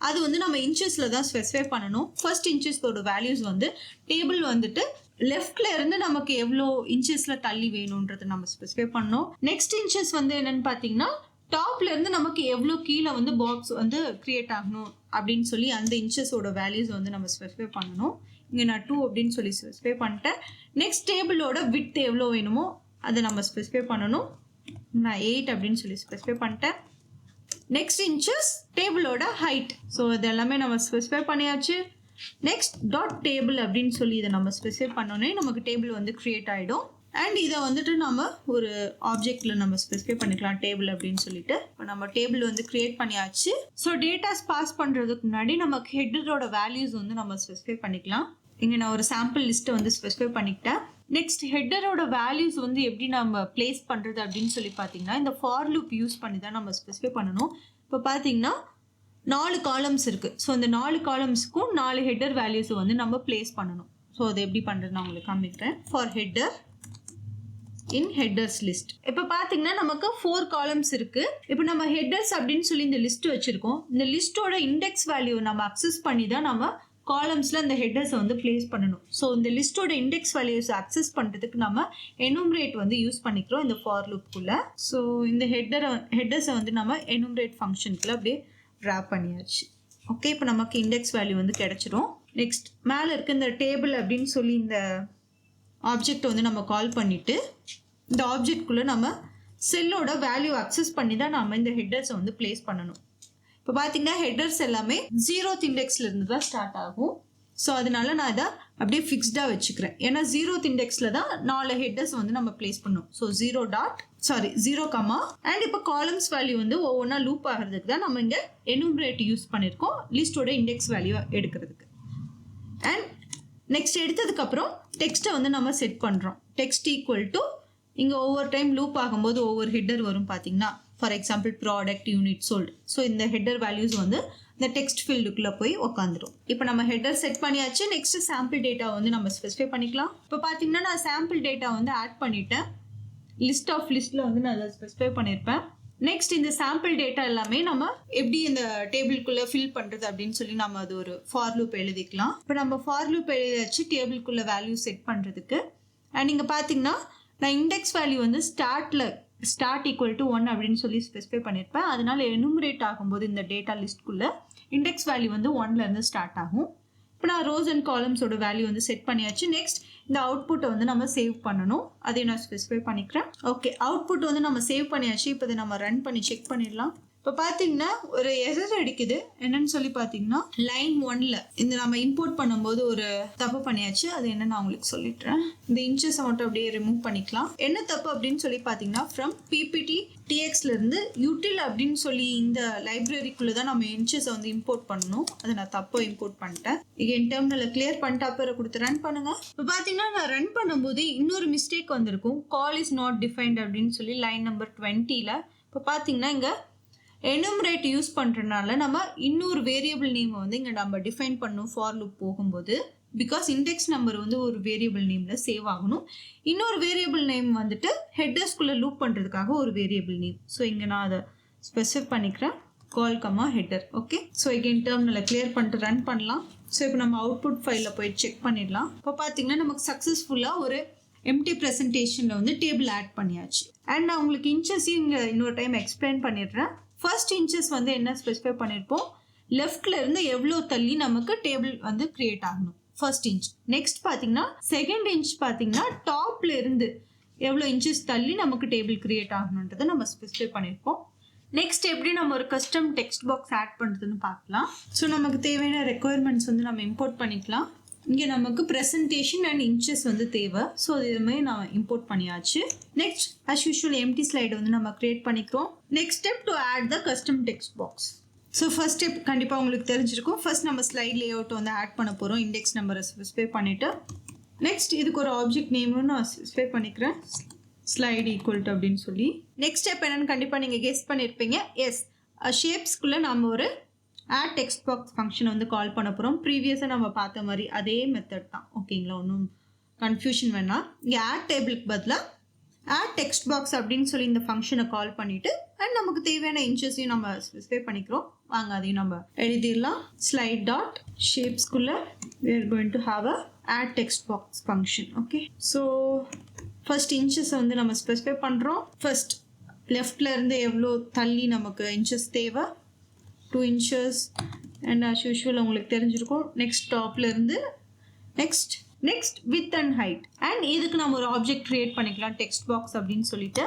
அது வந்து நம்ம இன்ச்சஸில் தான் ஸ்பெசிஃபை பண்ணணும். ஃபர்ஸ்ட் இன்ச்சஸோட வேல்யூஸ் வந்து டேபிள் வந்துட்டு லெஃப்ட்ல இருந்து நமக்கு எவ்வளோ இன்ச்சஸில் தள்ளி வேணும்ன்றதை நம்ம ஸ்பெசிஃபை பண்ணணும். நெக்ஸ்ட் இன்ச்சஸ் வந்து என்னன்னு பார்த்தீங்கன்னா டாப்ல இருந்து நமக்கு எவ்வளோ கீழே வந்து பாக்ஸ் வந்து கிரியேட் ஆகணும் அப்படின்னு சொல்லி அந்த இன்ச்சஸோட வேல்யூஸ் வந்து நம்ம ஸ்பெசிஃபை பண்ணணும். இங்கே நான் 2 அப்படின்னு சொல்லி ஸ்பெசிஃபை பண்ணிட்டேன். நெக்ஸ்ட் டேபிளோட விட்த் எவ்வளோ வேணுமோ அதை நம்ம ஸ்பெசிஃபை பண்ணணும். நான் 8 அப்படின்னு சொல்லி ஸ்பெசிஃபை பண்ணிட்டேன். நெக்ஸ்ட் இன்ச்சஸ் டேபிளோட ஹைட். ஸோ இது எல்லாமே நம்ம ஸ்பெசிஃபை பண்ணியாச்சு. நெக்ஸ்ட் டாட் டேபிள் அப்படின்னு சொல்லி இதை நம்ம ஸ்பெசிஃபை பண்ணோன்னே நமக்கு டேபிள் வந்து கிரியேட் ஆகிடும். அண்ட் இதை வந்துட்டு நம்ம ஒரு ஆப்ஜெக்டில் நம்ம ஸ்பெசிஃபை பண்ணிக்கலாம் டேபிள் அப்படின்னு சொல்லிட்டு. இப்போ நம்ம டேபிள் வந்து கிரியேட் பண்ணியாச்சு. ஸோ டேட்டாஸ் பாஸ் பண்ணுறதுக்கு முன்னாடி நமக்கு ஹெட்டரோட வேல்யூஸ் வந்து நம்ம ஸ்பெசிஃபை பண்ணிக்கலாம். இங்கே நான் ஒரு சாம்பிள் லிஸ்ட்டை வந்து ஸ்பெசிஃபை பண்ணிக்கிட்டேன். நெக்ஸ்ட் ஹெட்டரோட வேல்யூஸ் வந்து எப்படி நம்ம பிளேஸ் பண்ணுறது அப்படின்னு சொல்லி பார்த்தீங்கன்னா இந்த ஃபார் லூப் யூஸ் பண்ணி தான் நம்ம ஸ்பெசிஃபை பண்ணணும். இப்போ பார்த்தீங்கன்னா 4 காலம்ஸ் இருக்குது. ஸோ இந்த 4 காலம்ஸ்க்கும் 4 ஹெட்டர் வேல்யூஸை வந்து நம்ம பிளேஸ் பண்ணணும். ஸோ அது எப்படி பண்ணுறது நான் உங்களுக்கு காமிக்கிறேன். For header in headers list. இப்போ பார்த்தீங்கன்னா நமக்கு 4 காலம்ஸ் இருக்குது. இப்போ நம்ம ஹெட்டர்ஸ் அப்படின்னு சொல்லி இந்த லிஸ்ட் வச்சுருக்கோம். இந்த லிஸ்ட்டோட இண்டெக்ஸ் வேல்யூ நம்ம அக்சஸ் பண்ணி தான் நம்ம காலம்ஸில் இந்த ஹெட்டர்ஸை வந்து பிளேஸ் பண்ணணும். ஸோ இந்த லிஸ்ட்டோட இண்டெக்ஸ் வேல்யூஸ் அக்சஸ் பண்ணுறதுக்கு நம்ம எனுமரேட் வந்து யூஸ் பண்ணிக்கிறோம் இந்த ஃபார் லூப்புக்குள்ளே. ஸோ இந்த ஹெட்டர்ஸை வந்து நம்ம எனுமரேட் ஃபங்க்ஷனுக்குள்ள அப்படியே ட்ராப் பண்ணியாச்சு. ஓகே, இப்போ நமக்கு இண்டெக்ஸ் வேல்யூ வந்து கிடைச்சிரும். நெக்ஸ்ட் மேலே இருக்க இந்த டேபிள் அப்படின்னு சொல்லி இந்த ஆப்ஜெக்டை வந்து நம்ம கால் பண்ணிவிட்டு இந்த ஆப்ஜெக்ட்குள்ளே நம்ம செல்லோட வேல்யூ அக்சஸ் பண்ணி தான் நம்ம இந்த ஹெட்டர்ஸை வந்து பிளேஸ் பண்ணணும். இப்போ பார்த்தீங்கன்னா ஹெட்டர்ஸ் எல்லாமே 0th இண்டெக்ஸில் இருந்து தான் ஸ்டார்ட் ஆகும். ஸோ அதனால நான் இதை அப்படியே ஃபிக்ஸ்டாக வச்சுக்கிறேன். ஏன்னா 0th இண்டெக்ஸில் தான் 4 ஹெட்டர்ஸ் வந்து நம்ம பிளேஸ் பண்ணணும். ஸோ 0 கமா அண்ட் இப்போ காலம்ஸ் வேல்யூ வந்து ஒவ்வொன்றா லூப் ஆகிறதுக்கு தான் நம்ம இங்கே எனுமரேட் யூஸ் பண்ணியிருக்கோம் லிஸ்ட்டோட இண்டெக்ஸ் வேல்யூ எடுக்கிறதுக்கு. அண்ட் நெக்ஸ்ட் எடுத்ததுக்கப்புறம் டெக்ஸ்ட்டை வந்து நம்ம செட் பண்ணுறோம். டெக்ஸ்ட் ஈக்குவல் டு இங்கே ஒவ்வொரு டைம் லூப் ஆகும்போது ஒவ்வொரு ஹெட்டர் வரும் பார்த்தீங்கன்னா. For example product, unit, sold. So இந்த ஹெட்டர் வேல்யூஸ் வந்து இந்த டெக்ஸ்ட் ஃபீல்டுக்குள்ளே போய் உட்காந்துரும். இப்போ நம்ம ஹெட்டர் செட் பண்ணியாச்சு. நெக்ஸ்ட் சாம்பிள் டேட்டா வந்து நம்ம ஸ்பெசிஃபை பண்ணிக்கலாம். இப்போ பார்த்தீங்கன்னா நான் சாம்பிள் டேட்டா வந்து ஆட் பண்ணிட்டேன். லிஸ்ட் ஆஃப் லிஸ்ட்டில் வந்து நான் அதை ஸ்பெசிஃபை பண்ணியிருப்பேன். நெக்ஸ்ட் இந்த சாம்பிள் டேட்டா எல்லாமே நம்ம எப்படி இந்த டேபிள்குள்ளே ஃபில் பண்ணுறது அப்படின்னு சொல்லி நம்ம அது ஒரு ஃபார் லூப் எழுதிக்கலாம். இப்போ நம்ம ஃபார் லூப் எழுதியாச்சு டேபிள்குள்ளே வேல்யூ செட் பண்ணுறதுக்கு. அண்ட் இங்கே பார்த்தீங்கன்னா நான் இண்டெக்ஸ் வேல்யூ வந்து ஸ்டார்ட் ஈக்குவல் டு 1 அப்படின்னு சொல்லி ஸ்பெசிஃபை பண்ணியிருப்பேன். அதனால எனுமரேட் ஆகும்போது இந்த டேட்டா லிஸ்ட்குள்ளே இண்டெக்ஸ் வேல்யூ வந்து 1லேருந்து ஸ்டார்ட் ஆகும். இப்போ நான் ரோஸ் அண்ட் காலம்ஸோட வேல்யூ வந்து செட் பண்ணியாச்சு. நெக்ஸ்ட் இந்த அவுட்புட்டை வந்து நம்ம சேவ் பண்ணணும். அதையும் நான் ஸ்பெசிஃபை பண்ணிக்கிறேன். ஓகே, அவுட்புட் வந்து நம்ம சேவ் பண்ணியாச்சு. இப்போ இதை நம்ம ரன் பண்ணி செக் பண்ணிடலாம். இப்போ பார்த்தீங்கன்னா ஒரு எரர் அடிக்குது. என்னன்னு சொல்லி பார்த்தீங்கன்னா லைன் 1ல் இந்த நம்ம இம்போர்ட் பண்ணும்போது ஒரு தப்பு பண்ணியாச்சு. அது என்ன நான் உங்களுக்கு சொல்லிடுறேன். இந்த இன்ச்சஸை மட்டும் அப்படியே ரிமூவ் பண்ணிக்கலாம். என்ன தப்பு அப்படின்னு சொல்லி பார்த்தீங்கன்னா ஃப்ரம் பிபிடி டிஎக்ஸ்லேருந்து யூட்டில் அப்படின்னு சொல்லி இந்த லைப்ரரிக்குள்ளே தான் நம்ம இன்ச்சஸை வந்து இம்போர்ட் பண்ணணும். அதை நான் தப்பாக இம்போர்ட் பண்ணிட்டேன். என் டெர்மினலை கிளியர் பண்ணிட்டு அப்புறம் கொடுத்து ரன் பண்ணுங்க. இப்போ பார்த்தீங்கன்னா நான் ரன் பண்ணும்போது இன்னொரு மிஸ்டேக் வந்திருக்கும். கால் இஸ் நாட் டிஃபைன்ட் அப்படின்னு சொல்லி லைன் நம்பர் 20ல். இப்போ பார்த்தீங்கன்னா இங்கே எனுமரேட் யூஸ் பண்ணுறதுனால நம்ம இன்னொரு வேரியபிள் நேமை வந்து இங்கே நம்ம டிஃபைன் பண்ணணும் ஃபார் லூப் போகும்போது. பிகாஸ் இண்டெக்ஸ் நம்பர் வந்து ஒரு வேரியபிள் நேமில் சேவ் ஆகணும். இன்னொரு வேரியபிள் நேம் வந்துட்டு ஹெட்டர்ஸ்குள்ளே லூப் பண்ணுறதுக்காக ஒரு வேரியபிள் நேம். ஸோ இங்கே நான் அதை ஸ்பெசிஃபை பண்ணிக்கிறேன். Call comma header. Okay, so again டெர்மினலை கிளியர் பண்ணிட்டு ரன் பண்ணலாம். ஸோ இப்போ நம்ம அவுட்புட் ஃபைலில் போய் செக் பண்ணிடலாம். இப்போ பார்த்தீங்கன்னா நமக்கு சக்ஸஸ்ஃபுல்லாக ஒரு எம்டி ப்ரெசன்டேஷனில் வந்து டேபிள் ஆட் பண்ணியாச்சு. அண்ட் நான் உங்களுக்கு இன்ச்சஸையும் இங்கே இன்னொரு டைம் எக்ஸ்பிளைன் பண்ணிடுறேன். ஃபர்ஸ்ட் இன்ச்சஸ் வந்து என்ன ஸ்பெசிஃபை பண்ணியிருப்போம், லெஃப்ட்ல இருந்து எவ்வளோ தள்ளி நமக்கு டேபிள் வந்து கிரியேட் ஆகணும் ஃபர்ஸ்ட் இன்ச். நெக்ஸ்ட் பார்த்தீங்கன்னா செகண்ட் இன்ச் பார்த்தீங்கன்னா டாப்ல இருந்து எவ்வளோ இன்ச்சஸ் தள்ளி நமக்கு டேபிள் கிரியேட் ஆகணுன்றதை நம்ம ஸ்பெசிஃபை பண்ணியிருப்போம். நெக்ஸ்ட் எப்படி நம்ம ஒரு கஸ்டம் டெக்ஸ்ட் பாக்ஸ் ஆட் பண்ணுறதுன்னு பார்க்கலாம். ஸோ நமக்கு தேவையான ரெக்குயர்மெண்ட்ஸ் வந்து நம்ம இம்போர்ட் பண்ணிக்கலாம். இங்கே நமக்கு ப்ரெசன்டேஷன் அண்ட் இன்ச்சஸ் வந்து தேவை. ஸோ இதுமாதிரி நான் இம்போர்ட் பண்ணியாச்சு. Next as usual empty slide வந்து நம்ம கிரியேட் பண்ணிக்கிறோம். Next step to add the custom text box. So first step கண்டிப்பாக உங்களுக்கு தெரிஞ்சிருக்கும். ஃபர்ஸ்ட் நம்ம ஸ்லைட் லேஅவுட் வந்து ஆட் பண்ண போகிறோம். இண்டெக்ஸ் நம்பரை ஸ்பெசிஃபை பண்ணிவிட்டு நெக்ஸ்ட் இதுக்கு ஒரு ஆப்ஜெக்ட் நேமும் நான் ஸ்பெசிஃபை பண்ணிக்கிறேன். ஸ்லைடு ஈக்குவல் டு அப்படின்னு சொல்லி. நெக்ஸ்ட் ஸ்டெப் என்னென்னு கண்டிப்பாக நீங்கள் கெஸ் பண்ணியிருப்பீங்க. எஸ், ஷேப்ஸ்குள்ளே நம்ம ஒரு ஆட் டெக்ஸ்ட் பாக்ஸ் ஃபங்க்ஷன் வந்து கால் பண்ண போகிறோம். ப்ரீவியஸாக நம்ம பார்த்த மாதிரி அதே மெத்தட் தான். ஓகேங்களா, ஒன்றும் கன்ஃபியூஷன் வேணாம். இங்கே ஆட் டேபிளுக்கு பதிலாக ஆட் டெக்ஸ்ட் பாக்ஸ் அப்படின்னு சொல்லி இந்த ஃபங்க்ஷனை கால் பண்ணிவிட்டு அண்ட் நமக்கு தேவையான இன்ச்சஸையும் நம்ம ஸ்பெசிஃபை பண்ணிக்கிறோம். வாங்க அதையும் நம்ம எழுதிடலாம். ஸ்லைட் டாட் ஷேப்ஸ்குள்ளே we are going to have a add text box function. Okay, so first இன்ச்சஸை வந்து நம்ம ஸ்பெசிஃபை பண்ணுறோம். ஃபர்ஸ்ட் லெஃப்டில் இருந்து எவ்வளோ தள்ளி நமக்கு இன்ச்சஸ் தேவை, 2 inches. அண்ட் as usual உங்களுக்கு தெரிஞ்சிருக்கும். நெக்ஸ்ட் டாப்ல இருந்து next width and height. And இதுக்கு நம்ம ஒரு ஆப்ஜெக்ட் கிரியேட் பண்ணிக்கலாம் டெக்ஸ்ட் பாக்ஸ் அப்படின்னு சொல்லிட்டு.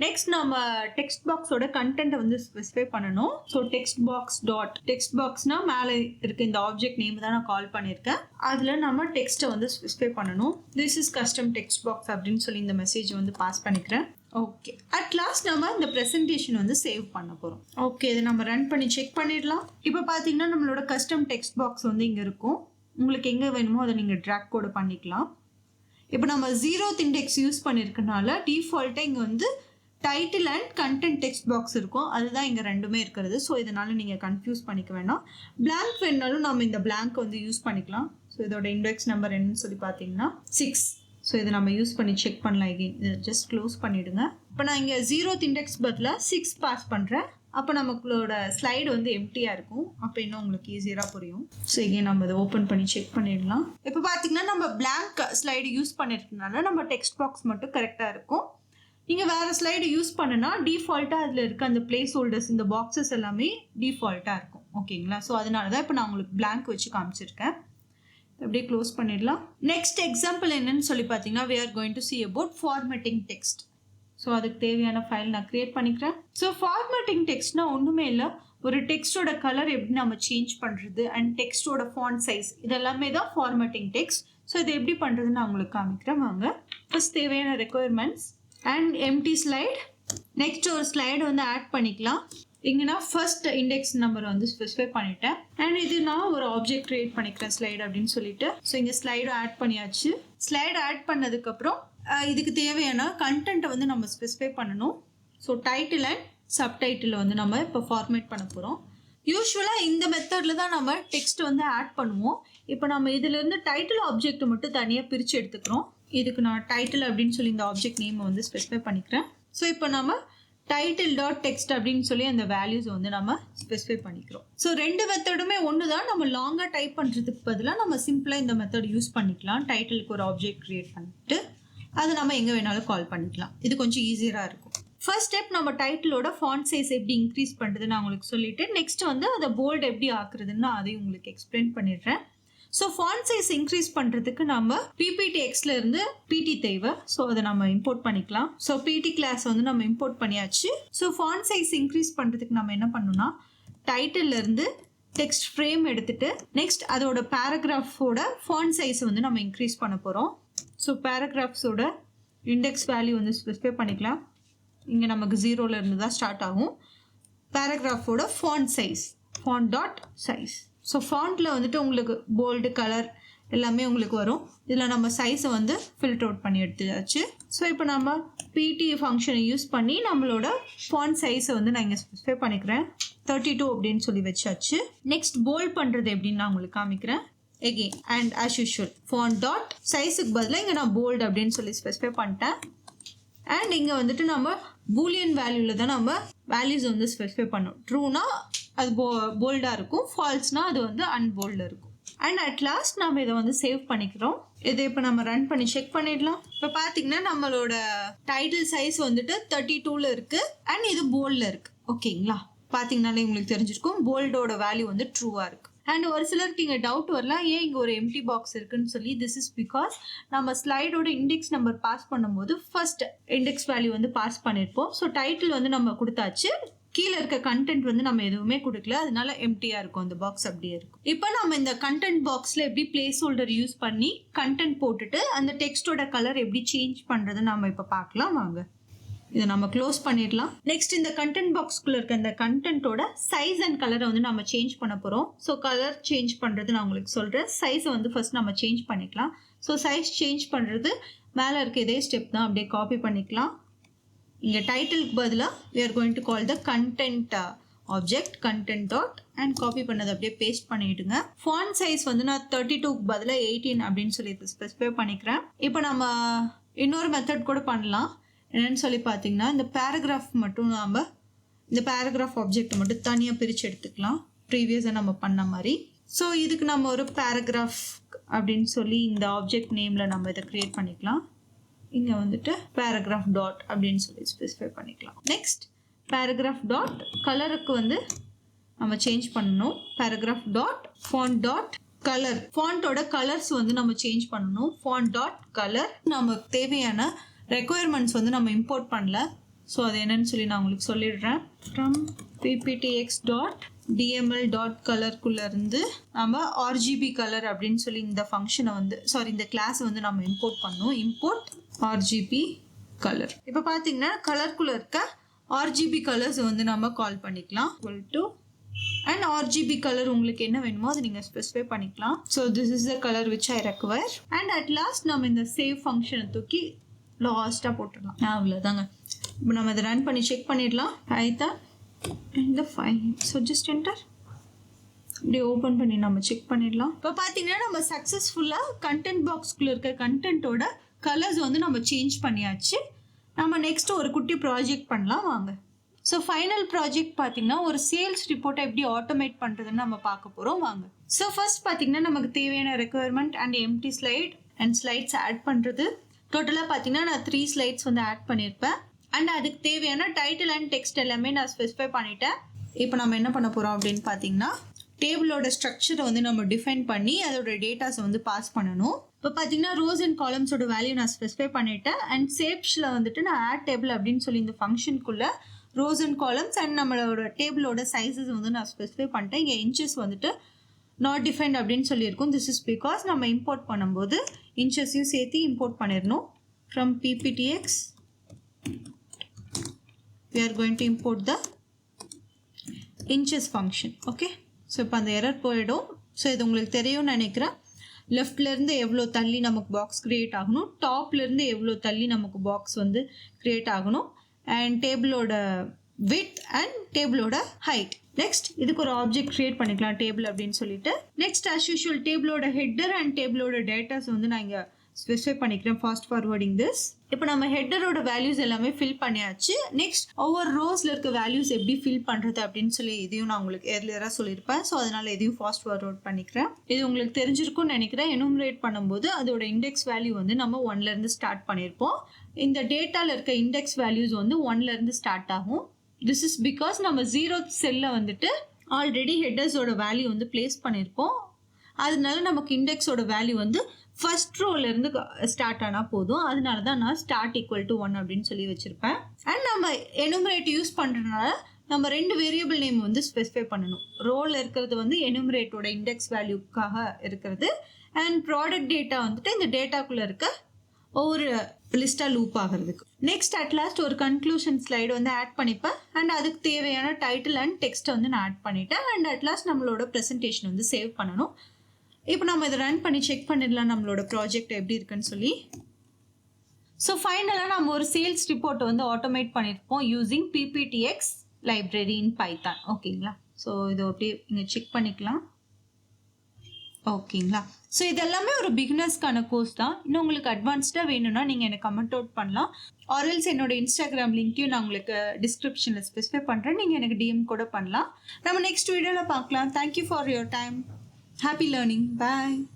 நெக்ஸ்ட் நம்ம டெக்ஸ்ட் பாக்ஸோட கண்டென்ட்டை வந்து ஸ்பெசிஃபை பண்ணணும். ஸோ டெக்ஸ்ட் பாக்ஸ்னா மேலே இருக்க இந்த ஆப்ஜெக்ட் நேம் தான் நான் கால் பண்ணியிருக்கேன். அதில் நம்ம டெக்ஸ்ட்டை வந்து ஸ்பெசிஃபை பண்ணணும். This is custom text box அப்படின்னு சொல்லி இந்த மெசேஜ் வந்து பாஸ் பண்ணிக்கிறேன். ஓகே, அட் லாஸ்ட் நம்ம இந்த ப்ரெசன்டேஷன் வந்து சேவ் பண்ண போகிறோம். ஓகே, இதை நம்ம ரன் பண்ணி செக் பண்ணிடலாம். இப்போ பார்த்தீங்கன்னா நம்மளோட கஸ்டம் டெக்ஸ்ட் பாக்ஸ் வந்து இங்கே இருக்கும். உங்களுக்கு எங்கே வேணுமோ அதை நீங்கள் ட்ராக் கோடு பண்ணிக்கலாம். இப்போ நம்ம 0th இண்டெக்ஸ் யூஸ் பண்ணியிருக்கனால டிஃபால்ட்டாக இங்கே வந்து title and content text box இருக்கும். அதுதான் இங்கே ரெண்டுமே இருக்கிறது. ஸோ இதனால் நீங்கள் கன்ஃபியூஸ் பண்ணிக்க வேண்டாம். பிளாங்க் வேணாலும் நம்ம இந்த பிளாங்க் வந்து யூஸ் பண்ணிக்கலாம். ஸோ இதோட இண்டெக்ஸ் நம்பர் என்னன்னு சொல்லி பார்த்தீங்கன்னா 6. ஸோ இதை நம்ம யூஸ் பண்ணி செக் பண்ணலாம். எகெயின் இதை ஜஸ்ட் க்ளோஸ் பண்ணிவிடுங்க. இப்போ நான் இங்கே 0th இண்டெக்ஸ் பதிலாக 6 பாஸ் பண்ணுறேன். அப்போ நமக்குள்ளோட ஸ்லைடு வந்து எம்டியாக இருக்கும். அப்போ இன்னும் உங்களுக்கு ஈஸியாக புரியும். ஸோ எகெயின் நம்ம அதை ஓப்பன் பண்ணி செக் பண்ணிடலாம். இப்போ பார்த்தீங்கன்னா நம்ம பிளாங்க் ஸ்லைடு யூஸ் பண்ணிருக்கனால நம்ம டெக்ஸ்ட் பாக்ஸ் மட்டும் கரெக்டாக இருக்கும். நீங்கள் வேறு ஸ்லைடு யூஸ் பண்ணுனா டிஃபால்ட்டாக அதில் இருக்க அந்த பிளேஸ் ஹோல்டர்ஸ் இந்த பாக்ஸஸ் எல்லாமே டிஃபால்ட்டாக இருக்கும். ஓகேங்களா? ஸோ அதனால தான் இப்போ நான் உங்களுக்கு பிளாங்க் வச்சு காமிச்சிருக்கேன். அப்படியே க்ளோஸ் பண்ணிடலாம். நெக்ஸ்ட் எக்ஸாம்பிள் என்னன்னு சொல்லி பார்த்தீங்கன்னா we are going to see about formatting text. So அதுக்கு தேவையான ஃபைல் நான் க்ரியேட் பண்ணிக்கிறேன். ஸோ ஃபார்மேட்டிங் டெக்ஸ்ட்னா ஒன்றுமே இல்லை, ஒரு டெக்ஸ்டோட கலர் எப்படி நம்ம சேஞ்ச் பண்ணுறது அண்ட் டெக்ஸ்டோட ஃபாண்ட் சைஸ் இதெல்லாமே தான் ஃபார்மேட்டிங் டெக்ஸ்ட். ஸோ இதை எப்படி பண்ணுறதுன்னு நான் உங்களுக்கு காமிக்கிறேன். வாங்க. ஃபர்ஸ்ட் தேவையான requirements and empty slide. Next ஒரு ஸ்லைடு வந்து ஆட் பண்ணிக்கலாம். இங்கே நான் ஃபர்ஸ்ட் இண்டெக்ஸ் நம்பர் வந்து ஸ்பெசிஃபை பண்ணிட்டேன். அண்ட் இது நான் ஒரு ஆப்ஜெக்ட் கிரியேட் பண்ணிக்கிறேன் ஸ்லைடு அப்படின்னு சொல்லிட்டு. ஸோ இங்கே ஸ்லைடும் ஆட் பண்ணியாச்சு. ஸ்லைடு ஆட் பண்ணதுக்கப்புறம் இதுக்கு தேவையான கண்டென்ட்டை வந்து நம்ம ஸ்பெசிஃபை பண்ணணும். ஸோ டைட்டில் அண்ட் சப்டைட்டில் வந்து நம்ம இப்போ ஃபார்மேட் பண்ண போகிறோம். யூஸ்வலாக இந்த மெத்தடில் தான் நம்ம டெக்ஸ்ட் வந்து ஆட் பண்ணுவோம். இப்போ நம்ம இதிலேருந்து டைட்டில் ஆப்ஜெக்ட் மட்டும் தனியாக பிரித்து எடுத்துக்கிறோம். இதுக்கு நான் டைட்டில் அப்படின்னு சொல்லி இந்த ஆப்ஜெக்ட் நேமை வந்து ஸ்பெசிஃபை பண்ணிக்கிறேன். ஸோ இப்போ நம்ம டைட்டில் டாட் டெக்ஸ்ட் அப்படின்னு சொல்லி அந்த வேல்யூஸ் வந்து நம்ம ஸ்பெசிஃபை பண்ணிக்கிறோம். ஸோ ரெண்டு மெத்தடுமே ஒன்று தான். நம்ம லாங்காக டைப் பண்ணுறதுக்கு பதிலாக நம்ம சிம்பிளாக இந்த மெத்தட் யூஸ் பண்ணிக்கலாம். டைட்டிலுக்கு ஒரு ஆப்ஜெக்ட் க்ரியேட் பண்ணிட்டு அது நம்ம எங்கே வேணாலும் கால் பண்ணிக்கலாம். இது கொஞ்சம் ஈஸியாக இருக்கும். ஃபர்ஸ்ட் ஸ்டெப் நம்ம டைட்டிலோட ஃபாண்ட் சைஸ் எப்படி இன்க்ரீஸ் பண்ணுறது நான் உங்களுக்கு சொல்லிவிட்டு நெக்ஸ்ட் வந்து அதை போல்டு எப்படி ஆக்குறதுன்னு அதையும் உங்களுக்கு எக்ஸ்பிளைன் பண்ணிடுறேன். ஸோ ஃபாண்ட் சைஸ் இன்க்ரீஸ் பண்ணுறதுக்கு நம்ம PPTXல இருந்து PT தேவை. ஸோ அதை நம்ம இம்போர்ட் பண்ணிக்கலாம். ஸோ PT கிளாஸ் வந்து நம்ம இம்போர்ட் பண்ணியாச்சு. ஸோ ஃபாண்ட் சைஸ் இன்க்ரீஸ் பண்ணுறதுக்கு நம்ம என்ன பண்ணணும்னா டைட்டில் இருந்து டெக்ஸ்ட் ஃப்ரேம் எடுத்துட்டு நெக்ஸ்ட் அதோட பேராகிராஃபோட ஃபாண்ட் சைஸ் வந்து நம்ம இன்க்ரீஸ் பண்ண போகிறோம். ஸோ பேராகிராஃப்ஸோட இண்டெக்ஸ் வேல்யூ வந்து ஸ்பெசிஃபை பண்ணிக்கலாம். இங்கே நமக்கு 0ல இருந்து தான் ஸ்டார்ட் ஆகும். பேராகிராஃபோட font size font dot size. So ஃபாண்ட்டில் வந்துட்டு உங்களுக்கு போல்டு கலர் எல்லாமே உங்களுக்கு வரும். இதில் நம்ம சைஸை வந்து ஃபில்டர் அவுட் பண்ணி எடுத்துயாச்சு. ஸோ இப்போ நம்ம PT ஃபங்க்ஷனை யூஸ் பண்ணி நம்மளோட ஃபாண்ட் சைஸை வந்து நான் இங்கே ஸ்பெசிஃபை பண்ணிக்கிறேன். 32 அப்படின்னு சொல்லி வச்சாச்சு. நெக்ஸ்ட் போல்ட் பண்ணுறது எப்படின்னு நான் உங்களுக்கு காமிக்கிறேன். Again and as usual font dot சைஸுக்கு பதிலாக இங்கே நான் போல்டு அப்படின்னு சொல்லி ஸ்பெசிஃபை பண்ணிட்டேன். அண்ட் இங்கே வந்துட்டு நம்ம பூலியன் வேல்யூவில் தான் நம்ம வேல்யூஸ் வந்து ஸ்பெசிஃபை பண்ணோம். ட்ரூனா அது போல்டாக இருக்கும், ஃபால்ஸ்னால் அது வந்து அன்போல்டாக இருக்கும். அண்ட் அட் லாஸ்ட் நம்ம இதை வந்து சேவ் பண்ணிக்கிறோம். இதை இப்போ நம்ம ரன் பண்ணி செக் பண்ணிடலாம். இப்போ பார்த்தீங்கன்னா நம்மளோட டைட்டில் சைஸ் வந்துட்டு 32ல் இருக்குது அண்ட் இது போல்டில் இருக்குது. ஓகேங்களா? பார்த்தீங்கனாலே உங்களுக்கு தெரிஞ்சிருக்கும் போல்டோட வேல்யூ வந்து ட்ரூவாக இருக்குது. அண்ட் ஒரு சிலருக்கு இங்கே டவுட் வரலாம், ஏன் இங்கே ஒரு எம்டி பாக்ஸ் இருக்குன்னு சொல்லி. திஸ் இஸ் பிகாஸ் நம்ம ஸ்லைடோட இண்டெக்ஸ் நம்பர் பாஸ் பண்ணும்போது ஃபர்ஸ்ட் இண்டெக்ஸ் வேல்யூ வந்து பாஸ் பண்ணியிருப்போம். ஸோ டைட்டில் வந்து நம்ம கொடுத்தாச்சு, கீழே இருக்க கண்டென்ட் வந்து நம்ம எதுவுமே கொடுக்கல, அதனால எம்டியாக இருக்கும் அந்த பாக்ஸ் அப்படியே இருக்கும். இப்போ நம்ம இந்த கண்டென்ட் பாக்ஸில் எப்படி பிளேஸ் ஹோல்டர் யூஸ் பண்ணி கண்டென்ட் போட்டுட்டு அந்த டெக்ஸ்டோட கலர் எப்படி சேஞ்ச் பண்ணுறது நம்ம இப்போ பார்க்கலாம். வாங்க இதை நம்ம க்ளோஸ் பண்ணிடலாம். நெக்ஸ்ட் இந்த கண்டென்ட் பாக்ஸ்குள்ளே இருக்க இந்த கண்டென்ட்டோட சைஸ் அண்ட் கலரை வந்து நம்ம சேஞ்ச் பண்ண போகிறோம். ஸோ கலர் சேஞ்ச் பண்ணுறது நான் உங்களுக்கு சொல்கிறேன். சைஸை வந்து ஃபர்ஸ்ட் நம்ம சேஞ்ச் பண்ணிக்கலாம். ஸோ சைஸ் சேஞ்ச் பண்ணுறது மேலே இருக்க இதே ஸ்டெப் தான், அப்படியே காப்பி பண்ணிக்கலாம். இங்கே டைட்டிலுக்கு பதிலாக we are going to call the content object content dot and copy பண்ணது அப்படியே பேஸ்ட் பண்ணிவிடுங்க. ஃபாண்ட் சைஸ் வந்து நான் 32க்கு பதிலாக 18 அப்படின்னு சொல்லி ஸ்பெசிஃபை பண்ணிக்கிறேன். இப்போ நம்ம இன்னொரு மெத்தட் கூட பண்ணலாம். என்னென்னு சொல்லி பார்த்தீங்கன்னா இந்த பேராகிராஃப் மட்டும் நாம் இந்த பேராகிராஃப் ஆப்ஜெக்ட் மட்டும் தனியாக பிரித்து எடுத்துக்கலாம் ப்ரீவியஸாக நம்ம பண்ண மாதிரி. ஸோ இதுக்கு நம்ம ஒரு பேராகிராஃப் அப்படின்னு சொல்லி இந்த ஆப்ஜெக்ட் நேமில் நம்ம இதை க்ரியேட் பண்ணிக்கலாம். இங்கே வந்துட்டு பேராகிராஃப் டாட் அப்படின்னு சொல்லி ஸ்பெசிஃபை பண்ணிக்கலாம். நெக்ஸ்ட் பேராகிராஃப் டாட் கலருக்கு வந்து நம்ம சேஞ்ச் பண்ணணும். Paragraph dot font dot colour, ஃபாண்ட்டோட கலர்ஸ் வந்து நம்ம சேஞ்ச் பண்ணணும். ஃபாண்ட் டாட் கலர் நமக்கு தேவையான ரெக்குயர்மெண்ட்ஸ் வந்து நம்ம இம்போர்ட் பண்ணல. ஸோ அது என்னன்னு சொல்லி நான் உங்களுக்கு சொல்லிடுறேன். ஃப்ரம் pptx டாட் dml டாட் கலருக்குள்ளேருந்து நம்ம RGB கலர் அப்படின்னு சொல்லி இந்த ஃபங்க்ஷனை வந்து இந்த கிளாஸை வந்து நம்ம இம்போர்ட் பண்ணணும். Import RGB colour. இப்போ பார்த்தீங்கன்னா கலருக்குள்ளே இருக்க RGB கலர்ஸ் வந்து நம்ம கால் பண்ணிக்கலாம். அண்ட் RGB கலர் உங்களுக்கு என்ன வேணுமோ அதை நீங்கள் ஸ்பெசிஃபை பண்ணிக்கலாம். So this is the colour which I require. And at last நம்ம இந்த சேவ் ஃபங்க்ஷனை தூக்கி லாஸ்ட்டாக போட்டுடலாம். அவ்வளோதாங்க. இப்போ நம்ம இதை ரன் பண்ணி செக் பண்ணிடலாம். பைத்தான் இந்த ஃபைல். So just enter. இப்படி ஓப்பன் பண்ணி நம்ம செக் பண்ணிடலாம். இப்போ பார்த்தீங்கன்னா நம்ம சக்ஸஸ்ஃபுல்லாக கண்டென்ட் பாக்ஸ்குள்ளே இருக்க கண்டென்ட்டோட கலர்ஸ் வந்து நம்ம சேஞ்ச் பண்ணியாச்சு. நம்ம நெக்ஸ்ட் ஒரு குட்டி ப்ராஜெக்ட் பண்ணலாம் வாங்க. ஸோ ஃபைனல் ப்ராஜெக்ட் பார்த்தீங்கன்னா ஒரு சேல்ஸ் ரிப்போர்ட்டை எப்படி ஆட்டோமேட் பண்ணுறதுன்னு நம்ம பார்க்க போகிறோம் வாங்க. ஸோ ஃபர்ஸ்ட் பார்த்தீங்கன்னா நமக்கு தேவையான requirement and empty slide and slides add பண்ணுறது. டோட்டலாக பார்த்தீங்கன்னா நான் 3 ஸ்லைட்ஸ் வந்து ஆட் பண்ணியிருப்பேன். அண்ட் அதுக்கு தேவையான டைட்டில் அண்ட் டெக்ஸ்ட் எல்லாமே நான் ஸ்பெசிஃபை பண்ணிட்டேன். இப்போ நம்ம என்ன பண்ண போகிறோம் அப்படின்னு பார்த்தீங்கன்னா டேபிளோட ஸ்ட்ரக்சரை வந்து நம்ம டிஃபைன் பண்ணி அதோட டேட்டாஸை வந்து பாஸ் பண்ணணும். இப்போ பார்த்தீங்கன்னா ரோஸ் அண்ட் காலம்ஸோட வேல்யூ நான் ஸ்பெசிஃபை பண்ணிட்டேன். அண்ட் சேப்ஸில் வந்துட்டு நான் ஆட் டேபிள் அப்படின்னு சொல்லி இந்த ஃபங்க்ஷனுக்குள்ளே ரோஸ் அண்ட் காலம்ஸ் அண்ட் நம்மளோட டேபிளோட சைஸஸ் வந்து நான் ஸ்பெசிஃபை பண்ணிட்டேன். இங்கே இன்ச்சஸ் வந்துட்டு நாட் டிஃபைன்ட் அப்படின்னு சொல்லியிருக்கோம். திஸ் இஸ் பிகாஸ் நம்ம இம்போர்ட் பண்ணும்போது இன்ச்சஸையும் சேர்த்து இம்போர்ட் பண்ணிடணும். From pptx we are going to import the inches function. Okay, so இப்போ அந்த எரர் போயிடும். ஸோ இது உங்களுக்கு தெரியும்னு நினைக்கிறேன். லெஃப்ட்லேருந்து எவ்வளோ தள்ளி நமக்கு பாக்ஸ் க்ரியேட் ஆகணும், டாப்லேருந்து எவ்வளோ தள்ளி நமக்கு பாக்ஸ் வந்து க்ரியேட் ஆகணும், அண்ட் டேபிளோட வித் அண்ட் டேபிளோட ஹைட். நெக்ஸ்ட் இதுக்கு ஒரு ஆப்ஜெக்ட் க்ரியேட் பண்ணிக்கலாம் டேபிள் அப்படின்னு சொல்லிட்டு. நெக்ஸ்ட் ஆஸ் யூஷுவல் டேபிளோட ஹெட்டர் அண்ட் டேபிளோட டேட்டாஸ் வந்து நான் இங்கே ஸ்பெசிஃபை பண்ணிக்கிறேன். Fast forwarding this. இப்போ நம்ம ஹெட்டரோட வேல்யூஸ் எல்லாமே ஃபில் பண்ணியாச்சு. நெக்ஸ்ட் ஒவ்வொரு ரோஸில் இருக்க வேல்யூஸ் எப்படி ஃபில் பண்ணுறது அப்படின்னு சொல்லி இதையும் நான் உங்களுக்கு ஏர்லியராக சொல்லியிருப்பேன். ஸோ அதனால் இதையும் ஃபாஸ்ட் ஃபார்வர்ட் பண்ணிக்கிறேன். இது உங்களுக்கு தெரிஞ்சிருக்கும்னு நினைக்கிறேன். எனுமரேட் பண்ணும்போது அதோட இண்டெக்ஸ் வேல்யூ வந்து நம்ம 1லேருந்து ஸ்டார்ட் பண்ணியிருப்போம். இந்த டேட்டாவில் இருக்க இண்டெக்ஸ் வேல்யூஸ் வந்து 1லேருந்து ஸ்டார்ட் ஆகும். திஸ் இஸ் பிகாஸ் நம்ம 0th செல்லில் வந்துட்டு ஆல்ரெடி ஹெட்டர்ஸோட வேல்யூ வந்து பிளேஸ் பண்ணியிருப்போம். அதனால நமக்கு இண்டெக்ஸோட வேல்யூ வந்து ஃபர்ஸ்ட் ரோலேருந்து ஸ்டார்ட் ஆனால் போதும். அதனால தான் நான் ஸ்டார்ட் ஈக்குவல் டு 1 அப்படின்னு சொல்லி வச்சுருப்பேன். அண்ட் நம்ம எனுமரேட் யூஸ் பண்ணுறதுனால நம்ம 2 வேரியபிள் நேம் வந்து ஸ்பெசிஃபை பண்ணணும். ரோலில் இருக்கிறது வந்து எனுமரேட்டோட இண்டெக்ஸ் வேல்யூக்காக இருக்கிறது. அண்ட் ப்ராடக்ட் டேட்டா வந்துட்டு இந்த டேட்டாக்குள்ளே இருக்க ஒவ்வொரு லிஸ்ட்டாக லூப் ஆகிறதுக்கு. நெக்ஸ்ட் அட் லாஸ்ட் ஒரு கன்க்ளூஷன் ஸ்லைடு வந்து ஆட் பண்ணிப்பேன். அண்ட் அதுக்கு தேவையான டைட்டில் அண்ட் டெக்ஸ்ட்டை வந்து நான் ஆட் பண்ணிட்டேன். அண்ட் அட் லாஸ்ட் நம்மளோட ப்ரெசன்டேஷன் வந்து சேவ் பண்ணணும். இப்போ நம்ம இதை ரன் பண்ணி செக் பண்ணிடலாம் நம்மளோட ப்ராஜெக்ட் எப்படி இருக்குன்னு சொல்லி. ஸோ ஃபைனலாக நம்ம ஒரு சேல்ஸ் ரிப்போர்ட்டை வந்து ஆட்டோமேட் பண்ணியிருப்போம் யூஸிங் pptx லைப்ரரி இன் பைத்தான். ஓகேங்களா? ஸோ இதை அப்படியே இங்கே செக் பண்ணிக்கலாம். ஓகேங்களா? ஸோ இதெல்லாமே ஒரு பிகினர்ஸ்க்கான கோர்ஸ் தான். இன்னும் உங்களுக்கு அட்வான்ஸ்டாக வேணும்னா நீங்கள் எனக்கு கமெண்ட் அவுட் பண்ணலாம். ஆர்எல்ஸ் என்னோட இன்ஸ்டாகிராம் லிங்க்கையும் நான் உங்களுக்கு டிஸ்கிரிப்ஷனில் ஸ்பெசிஃபை பண்ணுறேன். நீங்கள் எனக்கு DM கூட பண்ணலாம். நம்ம நெக்ஸ்ட் வீடியோவில் பார்க்கலாம். Thank you for your time. Happy learning. Bye.